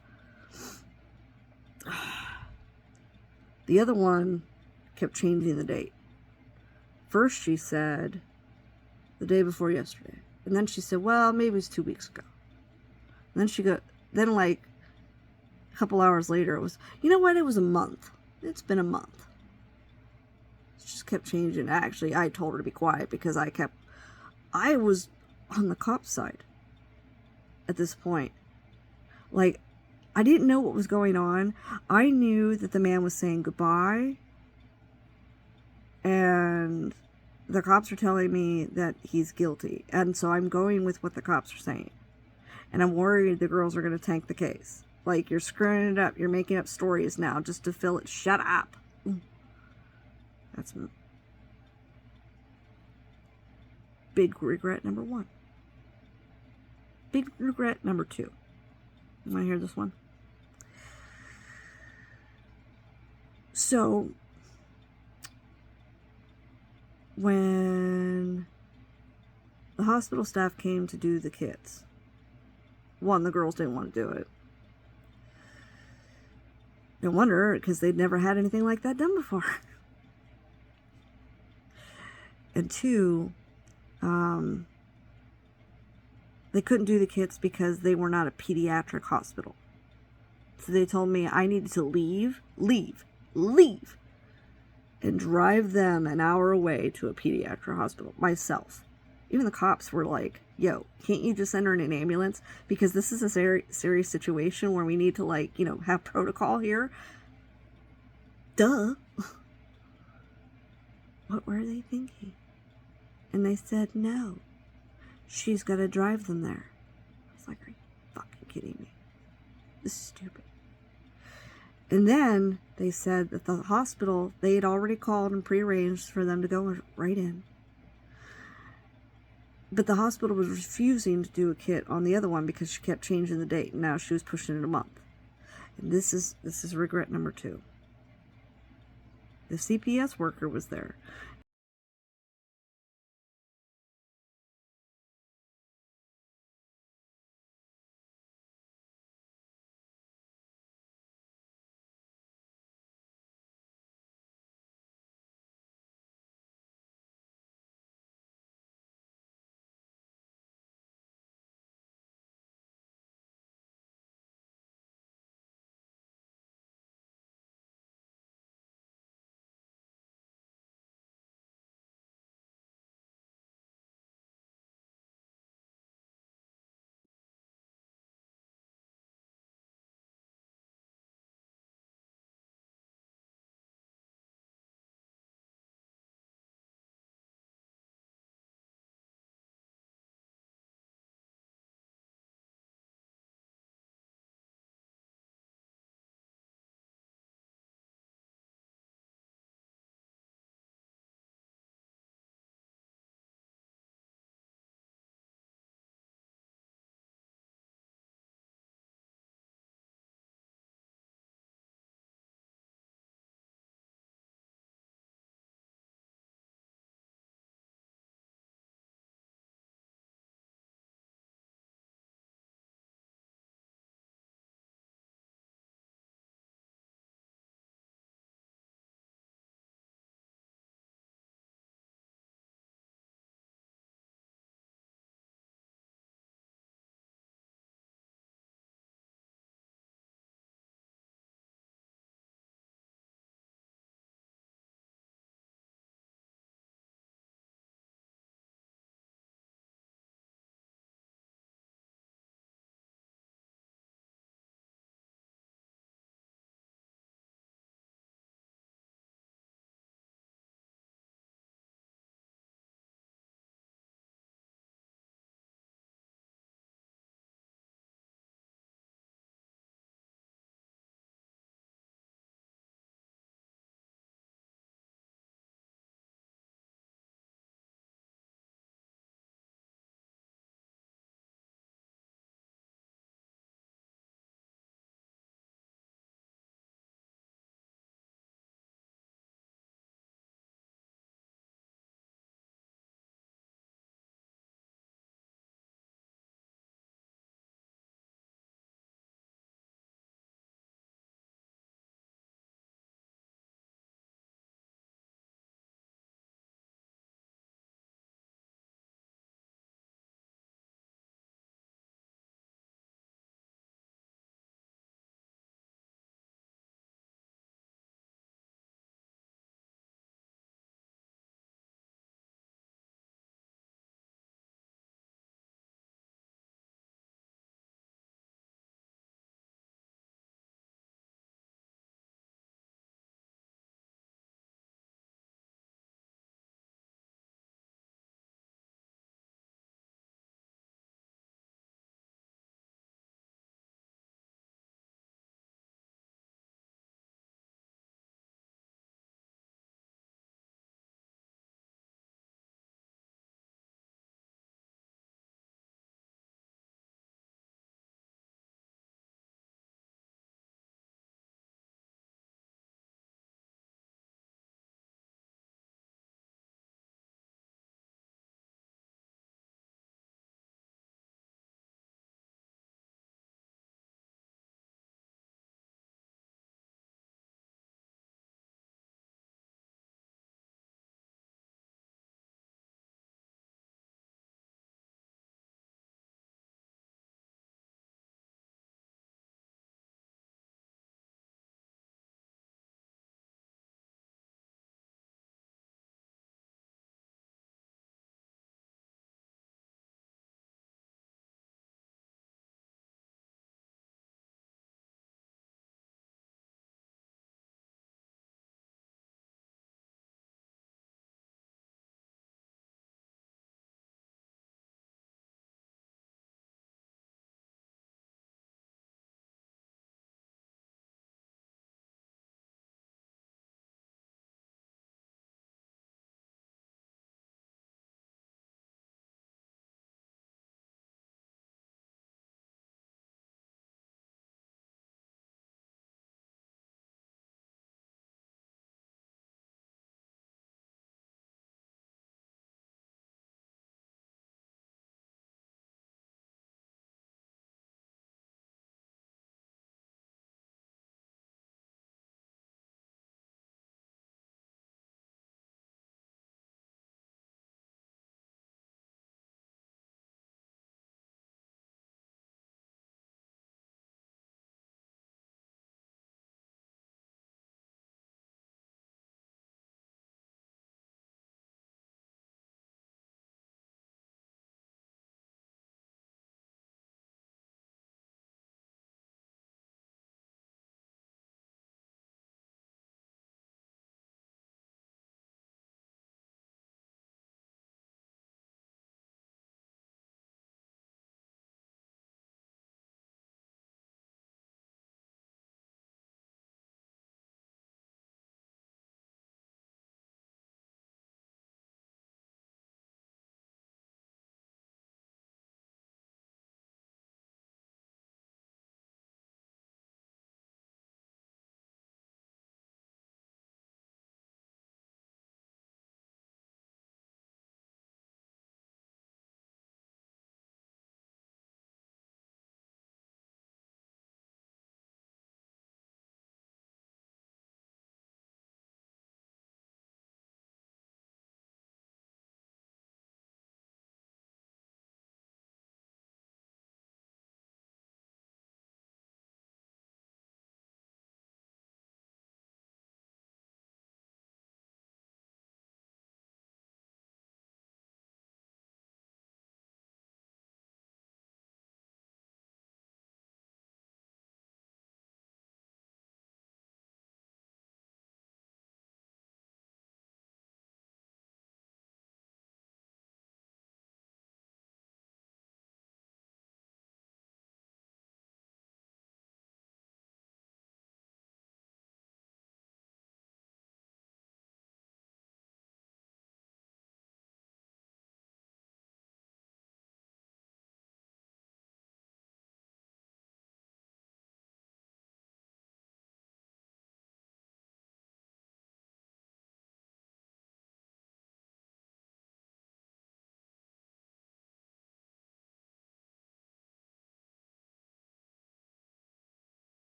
The other one kept changing the date. First she said the day before yesterday. And then she said, well, maybe it was 2 weeks ago. And then like a couple hours later, it was, it was a month. It's been a month. It just kept changing. Actually, I told her to be quiet because I was on the cop's side at this point. Like, I didn't know what was going on. I knew that the man was saying goodbye, and the cops are telling me that he's guilty. And so I'm going with what the cops are saying. And I'm worried the girls are going to tank the case. Like, you're screwing it up. You're making up stories now just to fill it. Shut up. That's big regret number 1. Big regret number 2. You want to hear this one? So, when the hospital staff came to do the kits, one, the girls didn't want to do it. No wonder, because they'd never had anything like that done before. And 2, they couldn't do the kits because they were not a pediatric hospital. So they told me I needed to leave, and drive them an hour away to a pediatric hospital myself. Even the cops were like, yo, can't you just send her in an ambulance? Because this is a serious situation where we need to, like, have protocol here. Duh. What were they thinking? And they said, no, she's got to drive them there. I was like, are you fucking kidding me? This is stupid. And then they said that the hospital, they had already called and prearranged for them to go right in. But the hospital was refusing to do a kit on the other one because she kept changing the date. And now she was pushing it a month. And this is regret number 2. The CPS worker was there.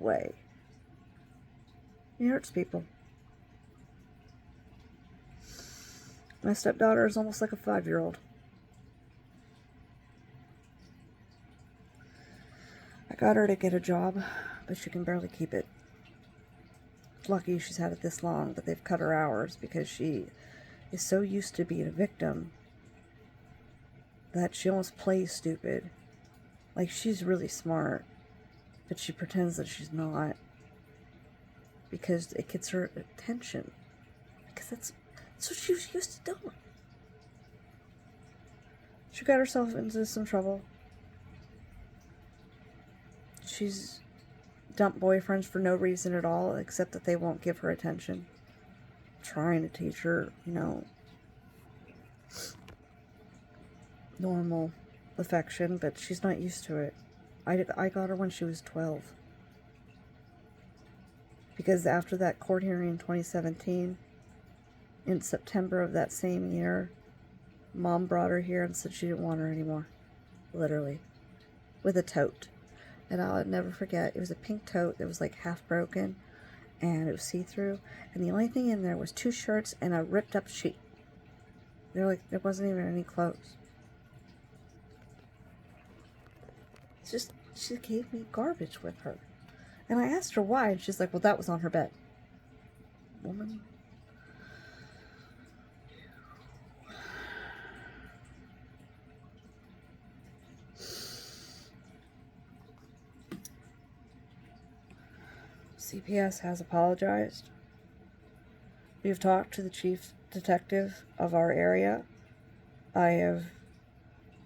way. He hurts people. My stepdaughter is almost like a 5-year-old. I got her to get a job, but she can barely keep it. Lucky she's had it this long, but they've cut her hours because she is so used to being a victim that she almost plays stupid. Like, she's really smart, but she pretends that she's not because it gets her attention. Because that's what she was used to doing. She got herself into some trouble. She's dumped boyfriends for no reason at all, except that they won't give her attention. Trying to teach her, normal affection, but she's not used to it. I got her when she was 12. Because after that court hearing in 2017, in September of that same year, Mom brought her here and said she didn't want her anymore. Literally. With a tote. And I'll never forget, it was a pink tote that was like half broken, and it was see-through, and the only thing in there was 2 shirts and a ripped up sheet. There wasn't even any clothes. It's just, she gave me garbage with her. And I asked her why, and she's like, well, that was on her bed. Woman. CPS has apologized. We've talked to the chief detective of our area. I have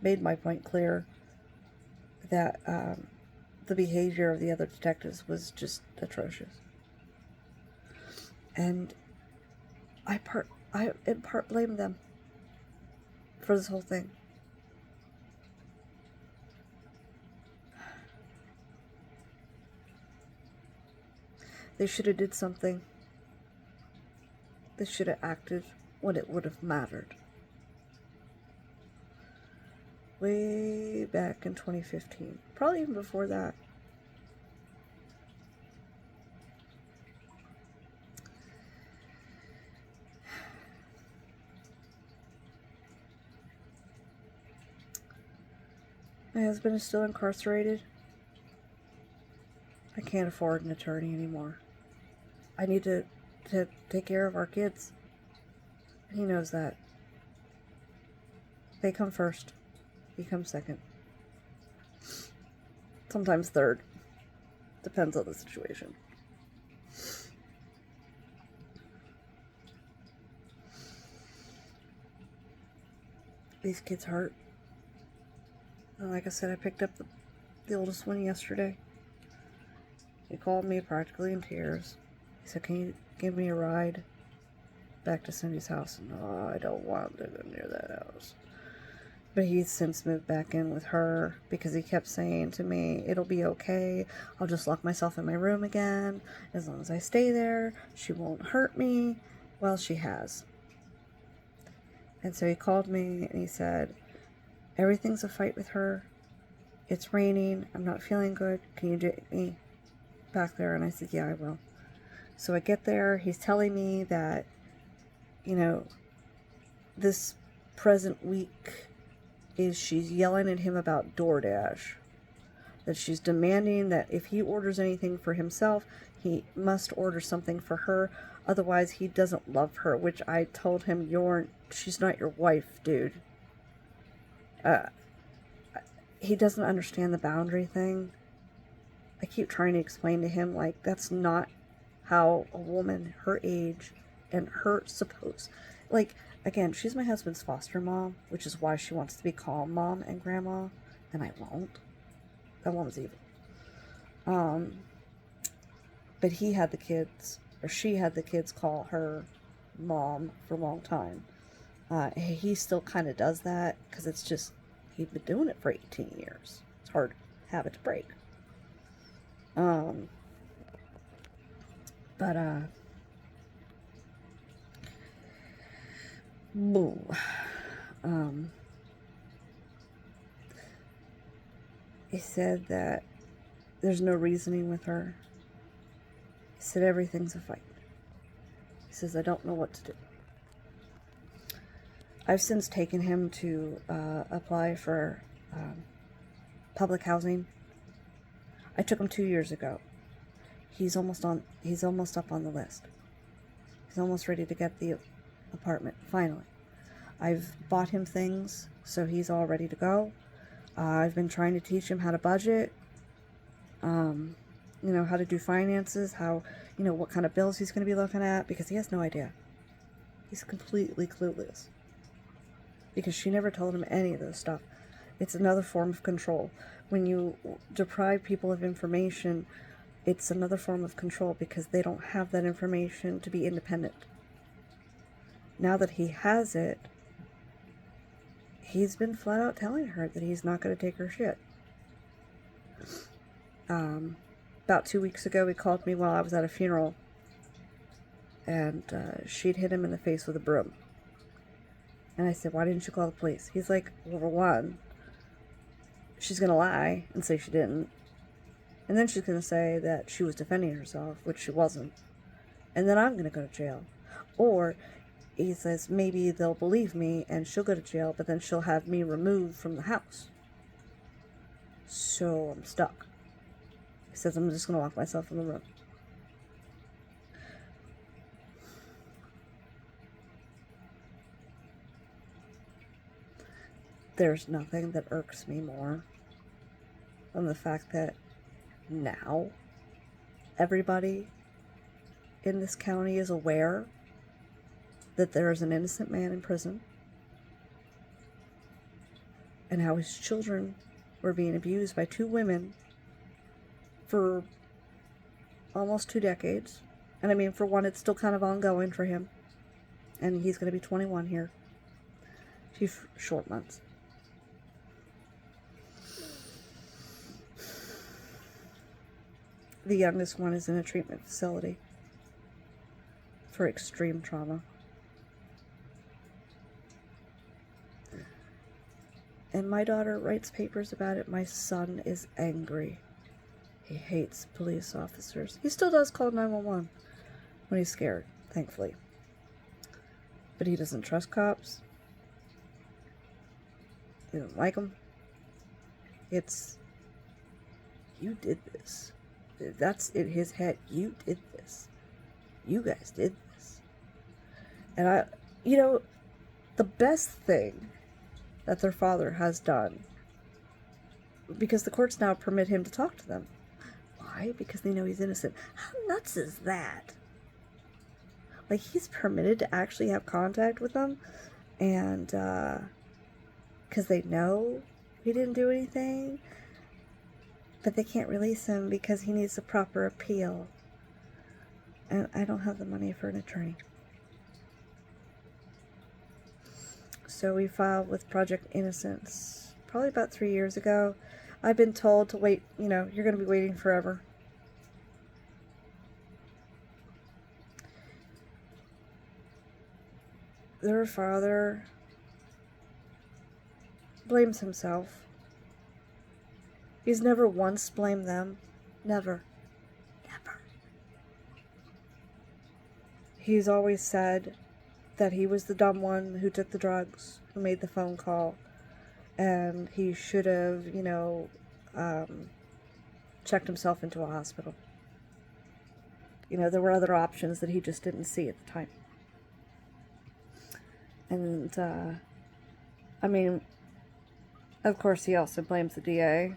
made my point clear that the behavior of the other detectives was just atrocious. And I in part blame them for this whole thing. They should have did something. They should have acted when it would have mattered. Way back in 2015. Probably even before that. My husband is still incarcerated. I can't afford an attorney anymore. I need to take care of our kids. He knows that. They come first. He comes second. Sometimes third. Depends on the situation. These kids hurt. And like I said, I picked up the oldest one yesterday. He called me practically in tears. He said, can you give me a ride back to Cindy's house? No, I don't want to go near that house. But he's since moved back in with her because he kept saying to me, it'll be okay. I'll just lock myself in my room again. As long as I stay there, she won't hurt me. Well, she has. And so he called me and he said, everything's a fight with her. It's raining. I'm not feeling good. Can you take me back there? And I said, yeah, I will. So I get there. He's telling me that, this present week she's yelling at him about DoorDash. That she's demanding that if he orders anything for himself, he must order something for her. Otherwise, he doesn't love her, which I told him, she's not your wife, dude. He doesn't understand the boundary thing. I keep trying to explain to him, that's not how a woman her age and her again, she's my husband's foster mom, which is why she wants to be called mom and grandma, and I won't. That woman's evil. But he had the kids, or she had the kids call her mom for a long time. He still kind of does that, because it's just, he'd been doing it for 18 years. It's hard habit to break. He said that there's no reasoning with her. He said, everything's a fight. He says, I don't know what to do. I've since taken him to apply for public housing. I took him 2 years ago. He's almost up on the list. He's almost ready to get the apartment, finally. I've bought him things, so he's all ready to go. I've been trying to teach him how to budget, how to do finances, what kind of bills he's going to be looking at, because he has no idea. He's completely clueless. Because she never told him any of this stuff. It's another form of control. When you deprive people of information, it's another form of control because they don't have that information to be independent. Now that he has it, he's been flat out telling her that he's not going to take her shit. About 2 weeks ago, he called me while I was at a funeral, and she'd hit him in the face with a broom. And I said, why didn't you call the police? He's like, well, for one, she's going to lie and say she didn't. And then she's going to say that she was defending herself, which she wasn't. And then I'm going to go to jail. Or he says, maybe they'll believe me and she'll go to jail, but then she'll have me removed from the house. So I'm stuck. He says, I'm just going to lock myself in the room. There's nothing that irks me more than the fact that now everybody in this county is aware that there is an innocent man in prison and how his children were being abused by 2 women for almost 2 decades. And I mean, for one, it's still kind of ongoing for him. And he's going to be 21 here. A few short months. The youngest one is in a treatment facility for extreme trauma. And my daughter writes papers about it. My son is angry. He hates police officers. He still does call 911 when he's scared, thankfully. But he doesn't trust cops. He doesn't like them. It's, you did this. That's in his head. You did this. You guys did this. And the best thing that their father has done, because the courts now permit him to talk to them. Why? Because they know he's innocent. How nuts is that? Like, he's permitted to actually have contact with them, and because they know he didn't do anything. But they can't release him because he needs a proper appeal. And I don't have the money for an attorney. So we filed with Project Innocence probably about 3 years ago. I've been told to wait, you're going to be waiting forever. Their father blames himself. He's never once blamed them. Never. Never. He's always said that he was the dumb one who took the drugs, who made the phone call, and he should have, checked himself into a hospital. There were other options that he just didn't see at the time. And, of course, he also blames the DA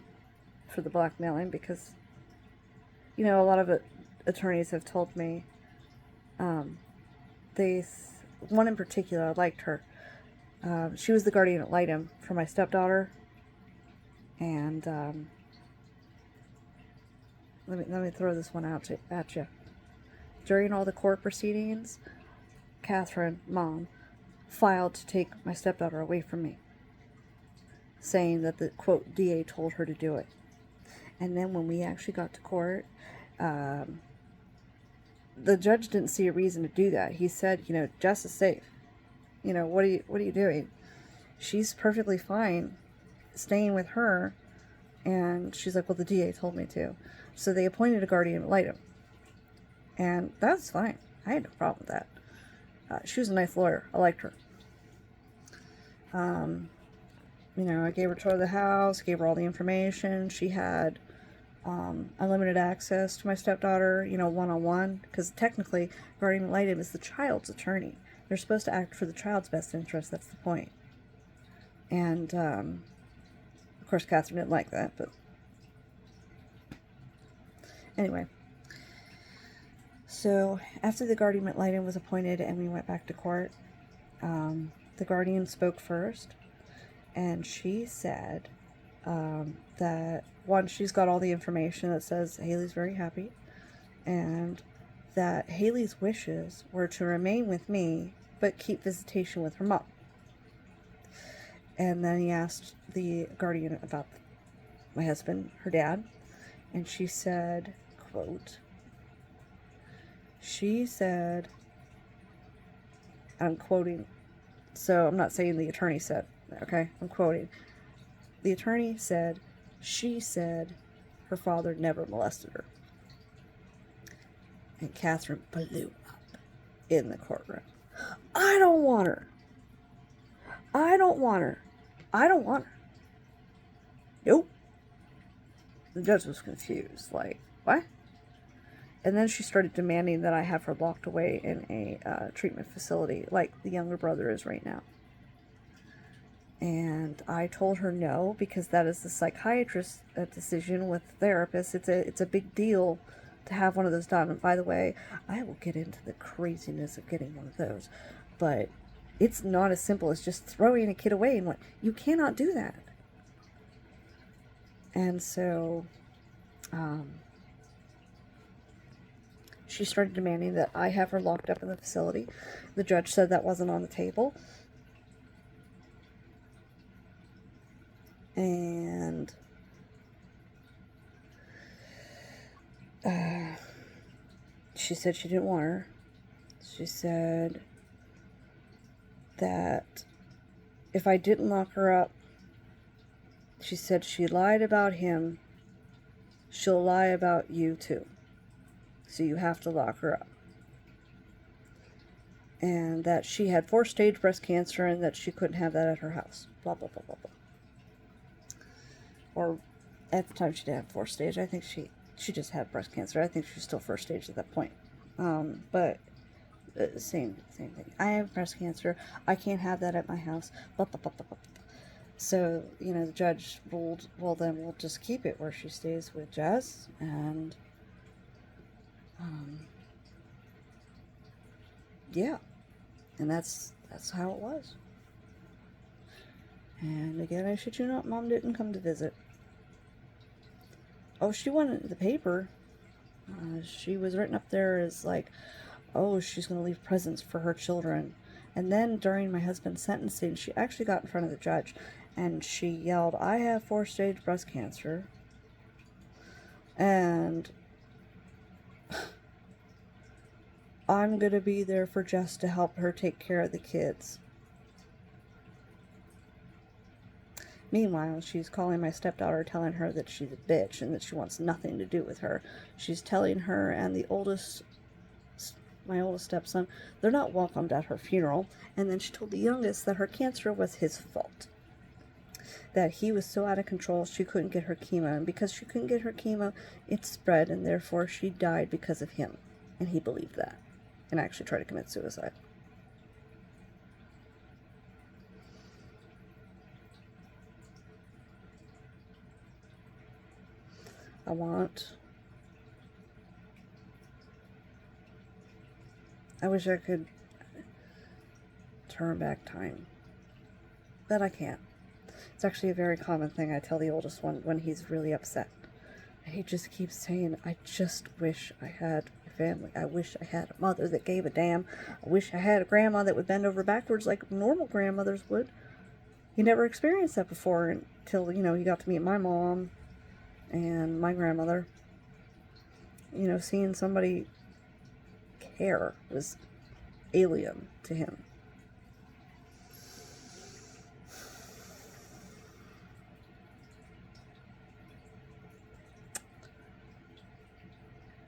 for the blackmailing because, a lot of attorneys have told me, one in particular, I liked her. She was the guardian ad litem for my stepdaughter, and let me throw this one out at you. During all the court proceedings, Catherine, Mom, filed to take my stepdaughter away from me, saying that the, quote, DA told her to do it. And then when we actually got to court, the judge didn't see a reason to do that. He said, Jess is safe. What are you doing? She's perfectly fine staying with her. And she's like, well, the DA told me to. So they appointed a guardian ad litem. And that's fine. I had no problem with that. She was a nice lawyer. I liked her. I gave her a tour of the house, gave her all the information. She had unlimited access to my stepdaughter, one-on-one, because technically guardian ad litem is the child's attorney. They're supposed to act for the child's best interest. That's the point. And of course Catherine didn't like that, but anyway. So after the guardian ad litem was appointed and we went back to court, the guardian spoke first, and she said that, one, she's got all the information that says Haley's very happy, and that Haley's wishes were to remain with me but keep visitation with her mom. And then he asked the guardian about my husband, her dad, and she said, quote, she said, I'm quoting, so I'm not saying the attorney said, okay, I'm quoting. The attorney said, she said her father never molested her. And Catherine blew up in the courtroom. I don't want her. I don't want her. I don't want her. Nope. The judge was confused. Like, what? And then she started demanding that I have her locked away in a treatment facility like the younger brother is right now. And I told her no, because that is the psychiatrist's decision with therapists. It's a big deal to have one of those done. And by the way, I will get into the craziness of getting one of those. But it's not as simple as just throwing a kid away and what. You cannot do that. And so she started demanding that I have her locked up in the facility. The judge said that wasn't on the table. And she said she didn't want her. She said that if I didn't lock her up, she said she lied about him, she'll lie about you too. So you have to lock her up. And that she had 4-stage breast cancer and that she couldn't have that at her house. Blah, blah, blah, blah, blah. Or at the time she didn't have 4-stage. I think she just had breast cancer. I think she was still 1st-stage at that point. But same thing. I have breast cancer. I can't have that at my house. Blah, blah, blah, blah, blah. So, the judge ruled, well, then we'll just keep it where she stays with Jess. And, yeah. And that's how it was. And again, I shit you not, Mom didn't come to visit. Oh, she wanted the paper. She was written up there as like, oh, she's going to leave presents for her children. And then during my husband's sentencing, she actually got in front of the judge and she yelled, I have 4-stage breast cancer. And I'm going to be there for Jess to help her take care of the kids. Meanwhile, she's calling my stepdaughter, telling her that she's a bitch and that she wants nothing to do with her. She's telling her and my oldest stepson, they're not welcomed at her funeral. And then she told the youngest that her cancer was his fault. That he was so out of control she couldn't get her chemo. And because she couldn't get her chemo, it spread and therefore she died because of him. And he believed that. And actually tried to commit suicide. I wish I could turn back time, but I can't. It's actually a very common thing I tell the oldest one when he's really upset. He just keeps saying, I just wish I had a family. I wish I had a mother that gave a damn. I wish I had a grandma that would bend over backwards like normal grandmothers would. He never experienced that before until, he got to meet my mom and my grandmother. Seeing somebody care was alien to him.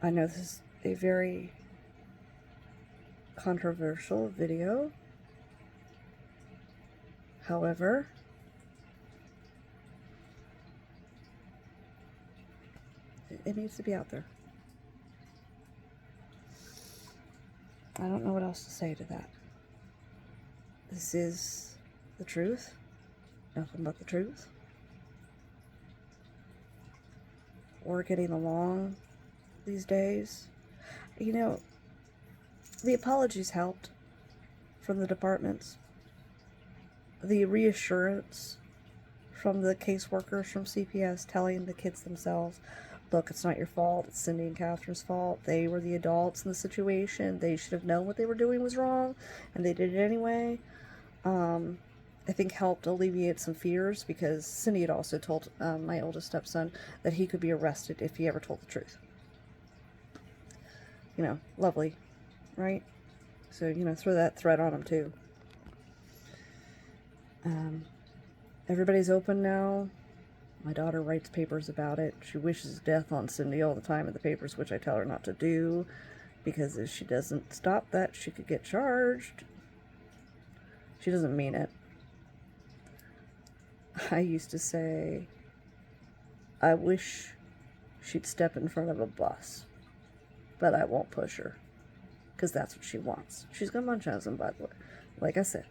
I know this a very controversial video. However, it needs to be out there. I don't know what else to say to that. This is the truth. Nothing but the truth. We're getting along these days. You know, the apologies helped from the departments. The reassurance from the caseworkers from CPS telling the kids themselves, look, it's not your fault, it's Cindy and Catherine's fault. They were the adults in the situation. They should have known what they were doing was wrong, and they did it anyway. I think helped alleviate some fears, because Cindy had also told my oldest stepson that he could be arrested if he ever told the truth. You know, lovely, right? So, you know, throw that threat on him too. Everybody's open now. My daughter writes papers about it. She wishes death on Cindy all the time in the papers, which I tell her not to do, because if she doesn't stop that, she could get charged. She doesn't mean it. I used to say, I wish she'd step in front of a bus, but I won't push her, because that's what she wants. She's going to munch on some, by the way. Like I said,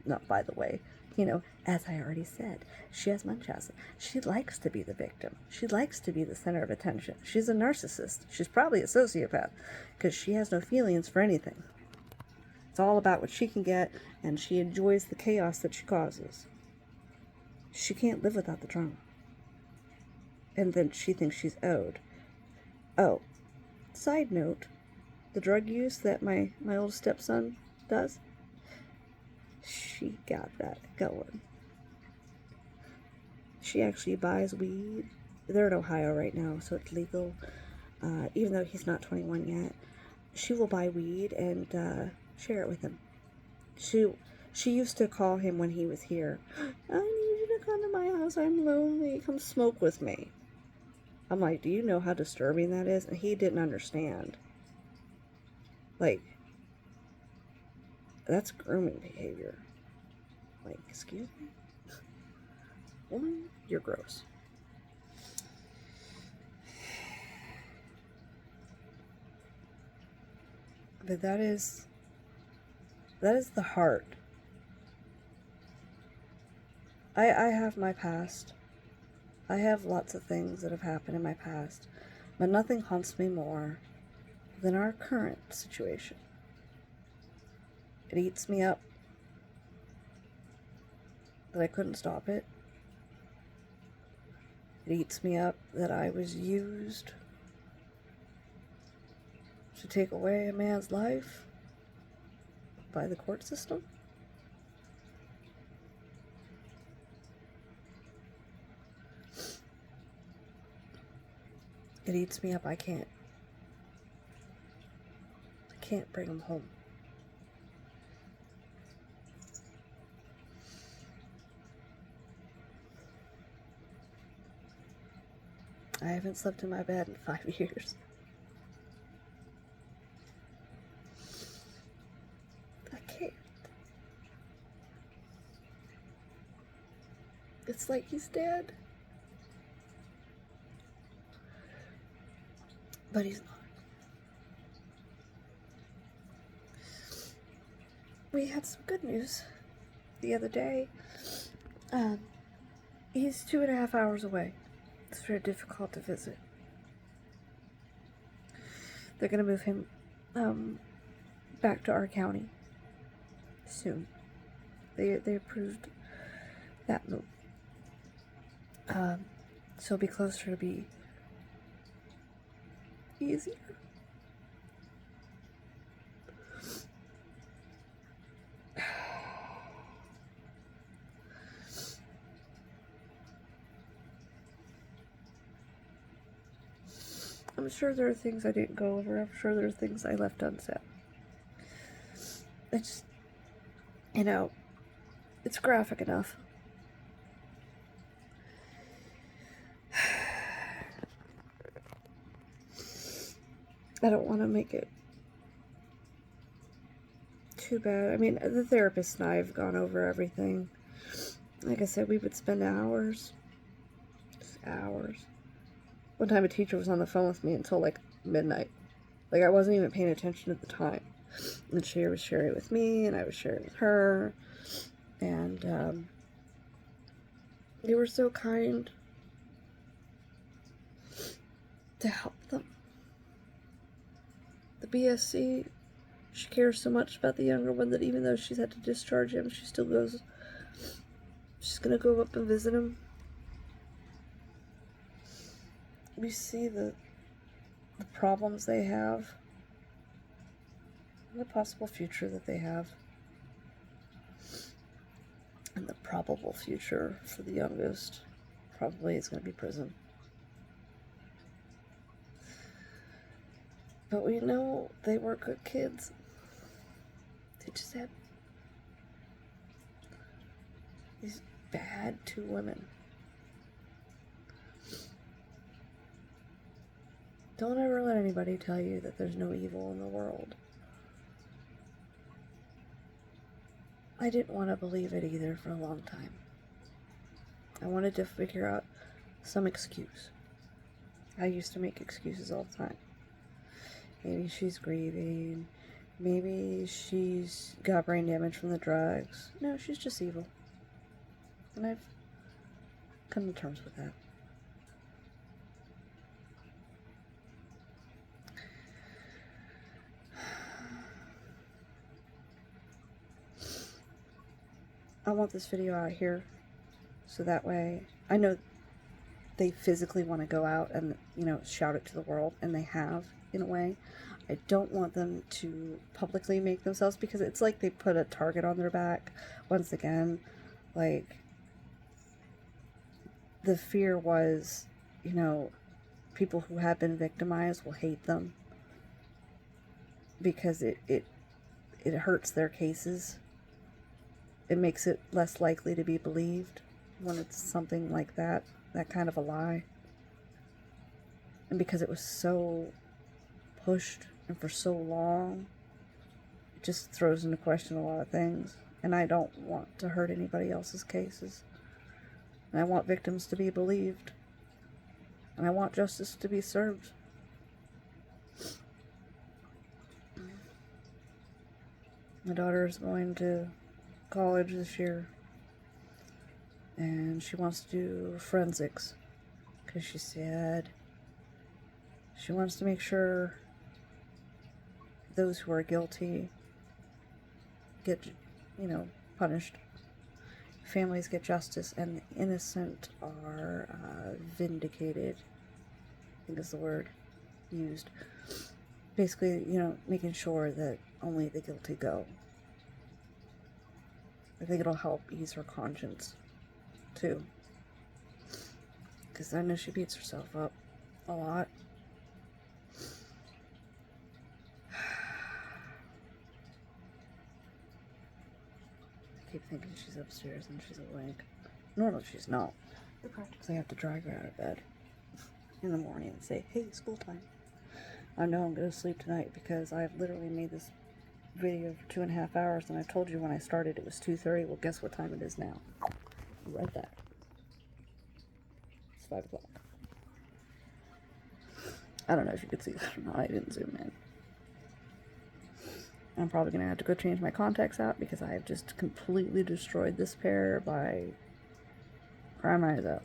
not by the way, you know, as I already said, she has Munchausen. She likes to be the victim. She likes to be the center of attention. She's a narcissist. She's probably a sociopath, because she has no feelings for anything. It's all about what she can get, and she enjoys the chaos that she causes. She can't live without the trauma. And then she thinks she's owed. Oh, side note, the drug use that my oldest stepson does, she got that going. She actually buys weed. They're in Ohio right now, so it's legal. Even though he's not 21 yet, she will buy weed and share it with him. She used to call him when he was here. I need you to come to my house. I'm lonely. Come smoke with me. I'm like, do you know how disturbing that is? And he didn't understand. Like, that's grooming behavior. Like, excuse me? Woman, you're gross. But that is the heart. I have my past. I have lots of things that have happened in my past, but nothing haunts me more than our current situation. It eats me up that I couldn't stop it. It eats me up that I was used to take away a man's life by the court system. It eats me up. I can't bring him home. I haven't slept in my bed in 5 years. I can't. It's like he's dead. But he's not. We had some good news the other day. He's 2.5 hours away. It's very difficult to visit. They're going to move him back to our county soon. They approved that move. So it'll be closer to be easier. I'm sure there are things I didn't go over. I'm sure there are things I left unsaid. It's, you know, it's graphic enough. I don't want to make it too bad. I mean, the therapist and I have gone over everything. Like I said, we would spend hours. Just hours. One time a teacher was on the phone with me until like midnight. Like, I wasn't even paying attention at the time. And she was sharing with me, and I was sharing with her. And they were so kind to help them. The BSC, she cares so much about the younger one that even though she's had to discharge him, she still goes, she's gonna go up and visit him. We see the problems they have, and the possible future that they have, and the probable future for the youngest probably is going to be prison. But we know they were good kids. They just had these bad two women. Don't ever let anybody tell you that there's no evil in the world. I didn't want to believe it either for a long time. I wanted to figure out some excuse. I used to make excuses all the time. Maybe she's grieving. Maybe she's got brain damage from the drugs. No, she's just evil. And I've come to terms with that. I want this video out here so that way I know they physically want to go out and, you know, shout it to the world, and they have in a way. I don't want them to publicly make themselves, because it's like they put a target on their back once again. Like, the fear was, you know, people who have been victimized will hate them because it hurts their cases. It makes it less likely to be believed when it's something like that kind of a lie. And because it was so pushed and for so long, it just throws into question a lot of things. And I don't want to hurt anybody else's cases. And I want victims to be believed. And I want justice to be served. My daughter is going to college this year, and she wants to do forensics because she said she wants to make sure those who are guilty get, you know, punished, families get justice, and the innocent are vindicated, I think is the word used. Basically, you know, making sure that only the guilty go. I think it'll help ease her conscience, too. Because I know she beats herself up a lot. I keep thinking she's upstairs and she's awake. Normally she's not. I practically have to drag her out of bed in the morning and say, hey, school time. I know I'm going to sleep tonight because I've literally made this video for 2.5 hours, and I told you when I started it was 2:30. Well, guess what time it is now? Right there. It's 5 o'clock. I don't know if you could see that or not. I didn't zoom in. I'm probably going to have to go change my contacts out because I have just completely destroyed this pair by crying my eyes out.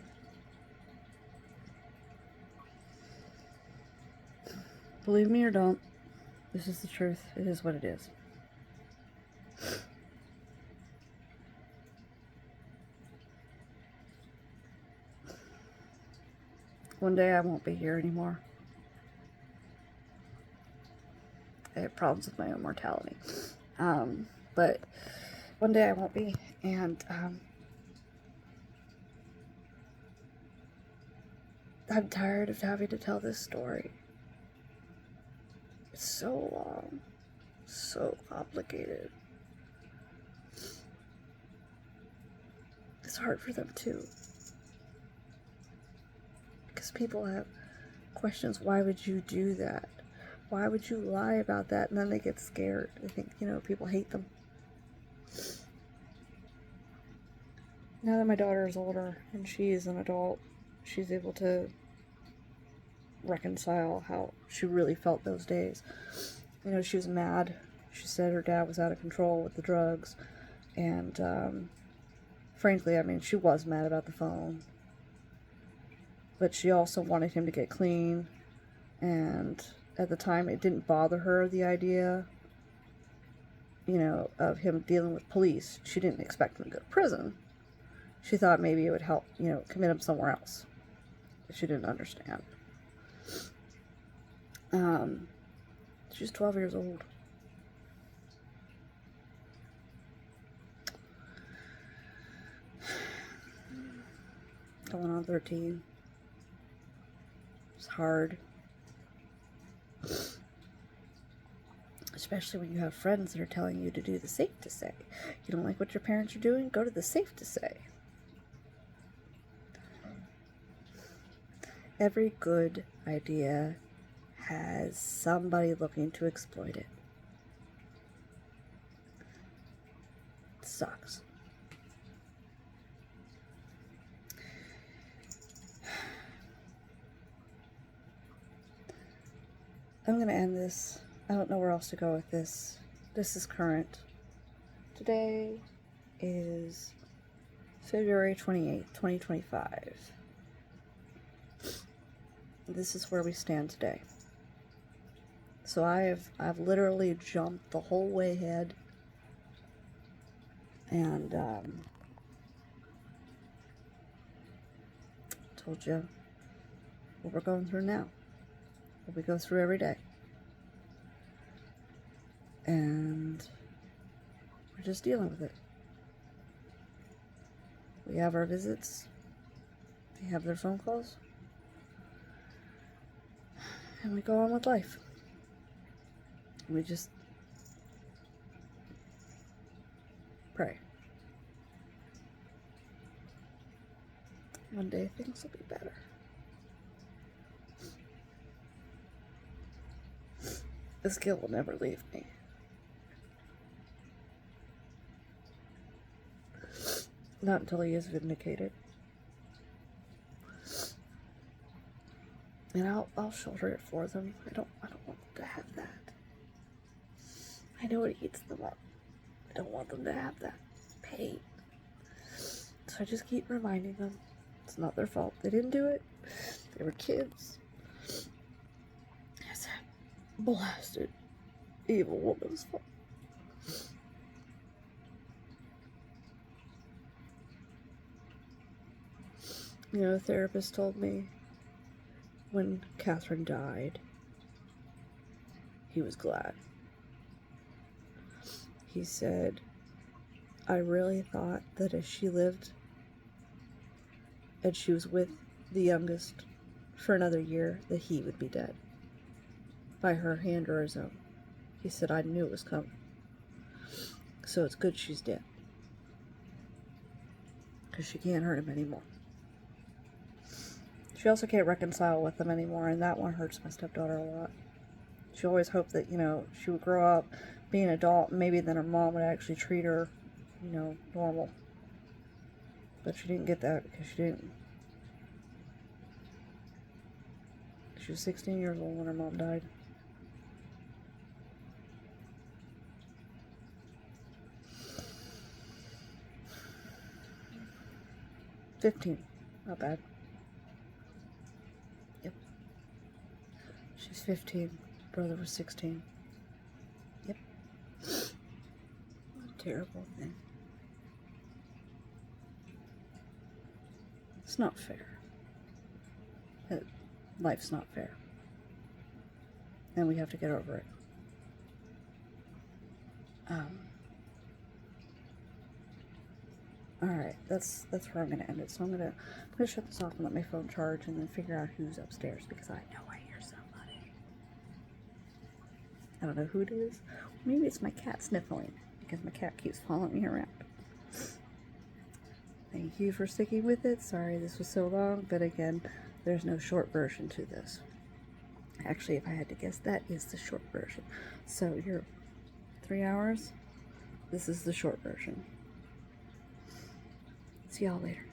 Believe me or don't, this is the truth. It is what it is. One day I won't be here anymore. I have problems with my own mortality. But one day I won't be, and I'm tired of having to tell this story. It's so long, so complicated. It's hard for them too. Because people have questions. Why would you do that? why would you lie about that? And then they get scared. They think, people hate them. Now that my daughter is older and she is an adult, she's able to reconcile how she really felt those days. She was mad. She said her dad was out of control with the drugs. And, frankly, she was mad about the phone. But she also wanted him to get clean. And at the time, it didn't bother her, the idea, of him dealing with police. She didn't expect him to go to prison. She thought maybe it would help, commit him somewhere else. But she didn't understand. She's 12 years old. Going on 13. It's hard. Especially when you have friends that are telling you to do the safe to say. You don't like what your parents are doing? Go to the safe to say. Every good idea has somebody looking to exploit it. It sucks. I'm going to end this. I don't know where else to go with this. This is current. Today is February 28th, 2025. This is where we stand today. So I've literally jumped the whole way ahead. And told you what we're going through now. What we go through every day. And we're just dealing with it. We have our visits. They have their phone calls. And we go on with life. We just pray. One day things will be better. This guilt will never leave me. Not until he is vindicated. And I'll shoulder it for them. I don't want them to have that. I know it eats them up. I don't want them to have that pain. So I just keep reminding them it's not their fault. They didn't do it. They were kids. It's that blasted evil woman's fault. A therapist told me when Catherine died, he was glad. He said, I really thought that if she lived and she was with the youngest for another year, that he would be dead. By her hand or his own. He said, I knew it was coming. So it's good she's dead. Because she can't hurt him anymore. She also can't reconcile with them anymore, and that one hurts my stepdaughter a lot. She always hoped that, she would grow up, be an adult, and maybe then her mom would actually treat her, normal. But she didn't get that because she didn't. She was 16 years old when her mom died. $15, not bad. Yep. She's 15. Brother was 16. Yep. What a terrible thing. It's not fair. Life's not fair. And we have to get over it. Alright, that's where I'm going to end it. So I'm going to shut this off and let my phone charge and then figure out who's upstairs because I know I hear somebody. I don't know who it is. Maybe it's my cat sniffling because my cat keeps following me around. Thank you for sticking with it. Sorry this was so long, but again, there's no short version to this. Actually, if I had to guess, that is the short version. So you're 3 hours. This is the short version. See y'all later.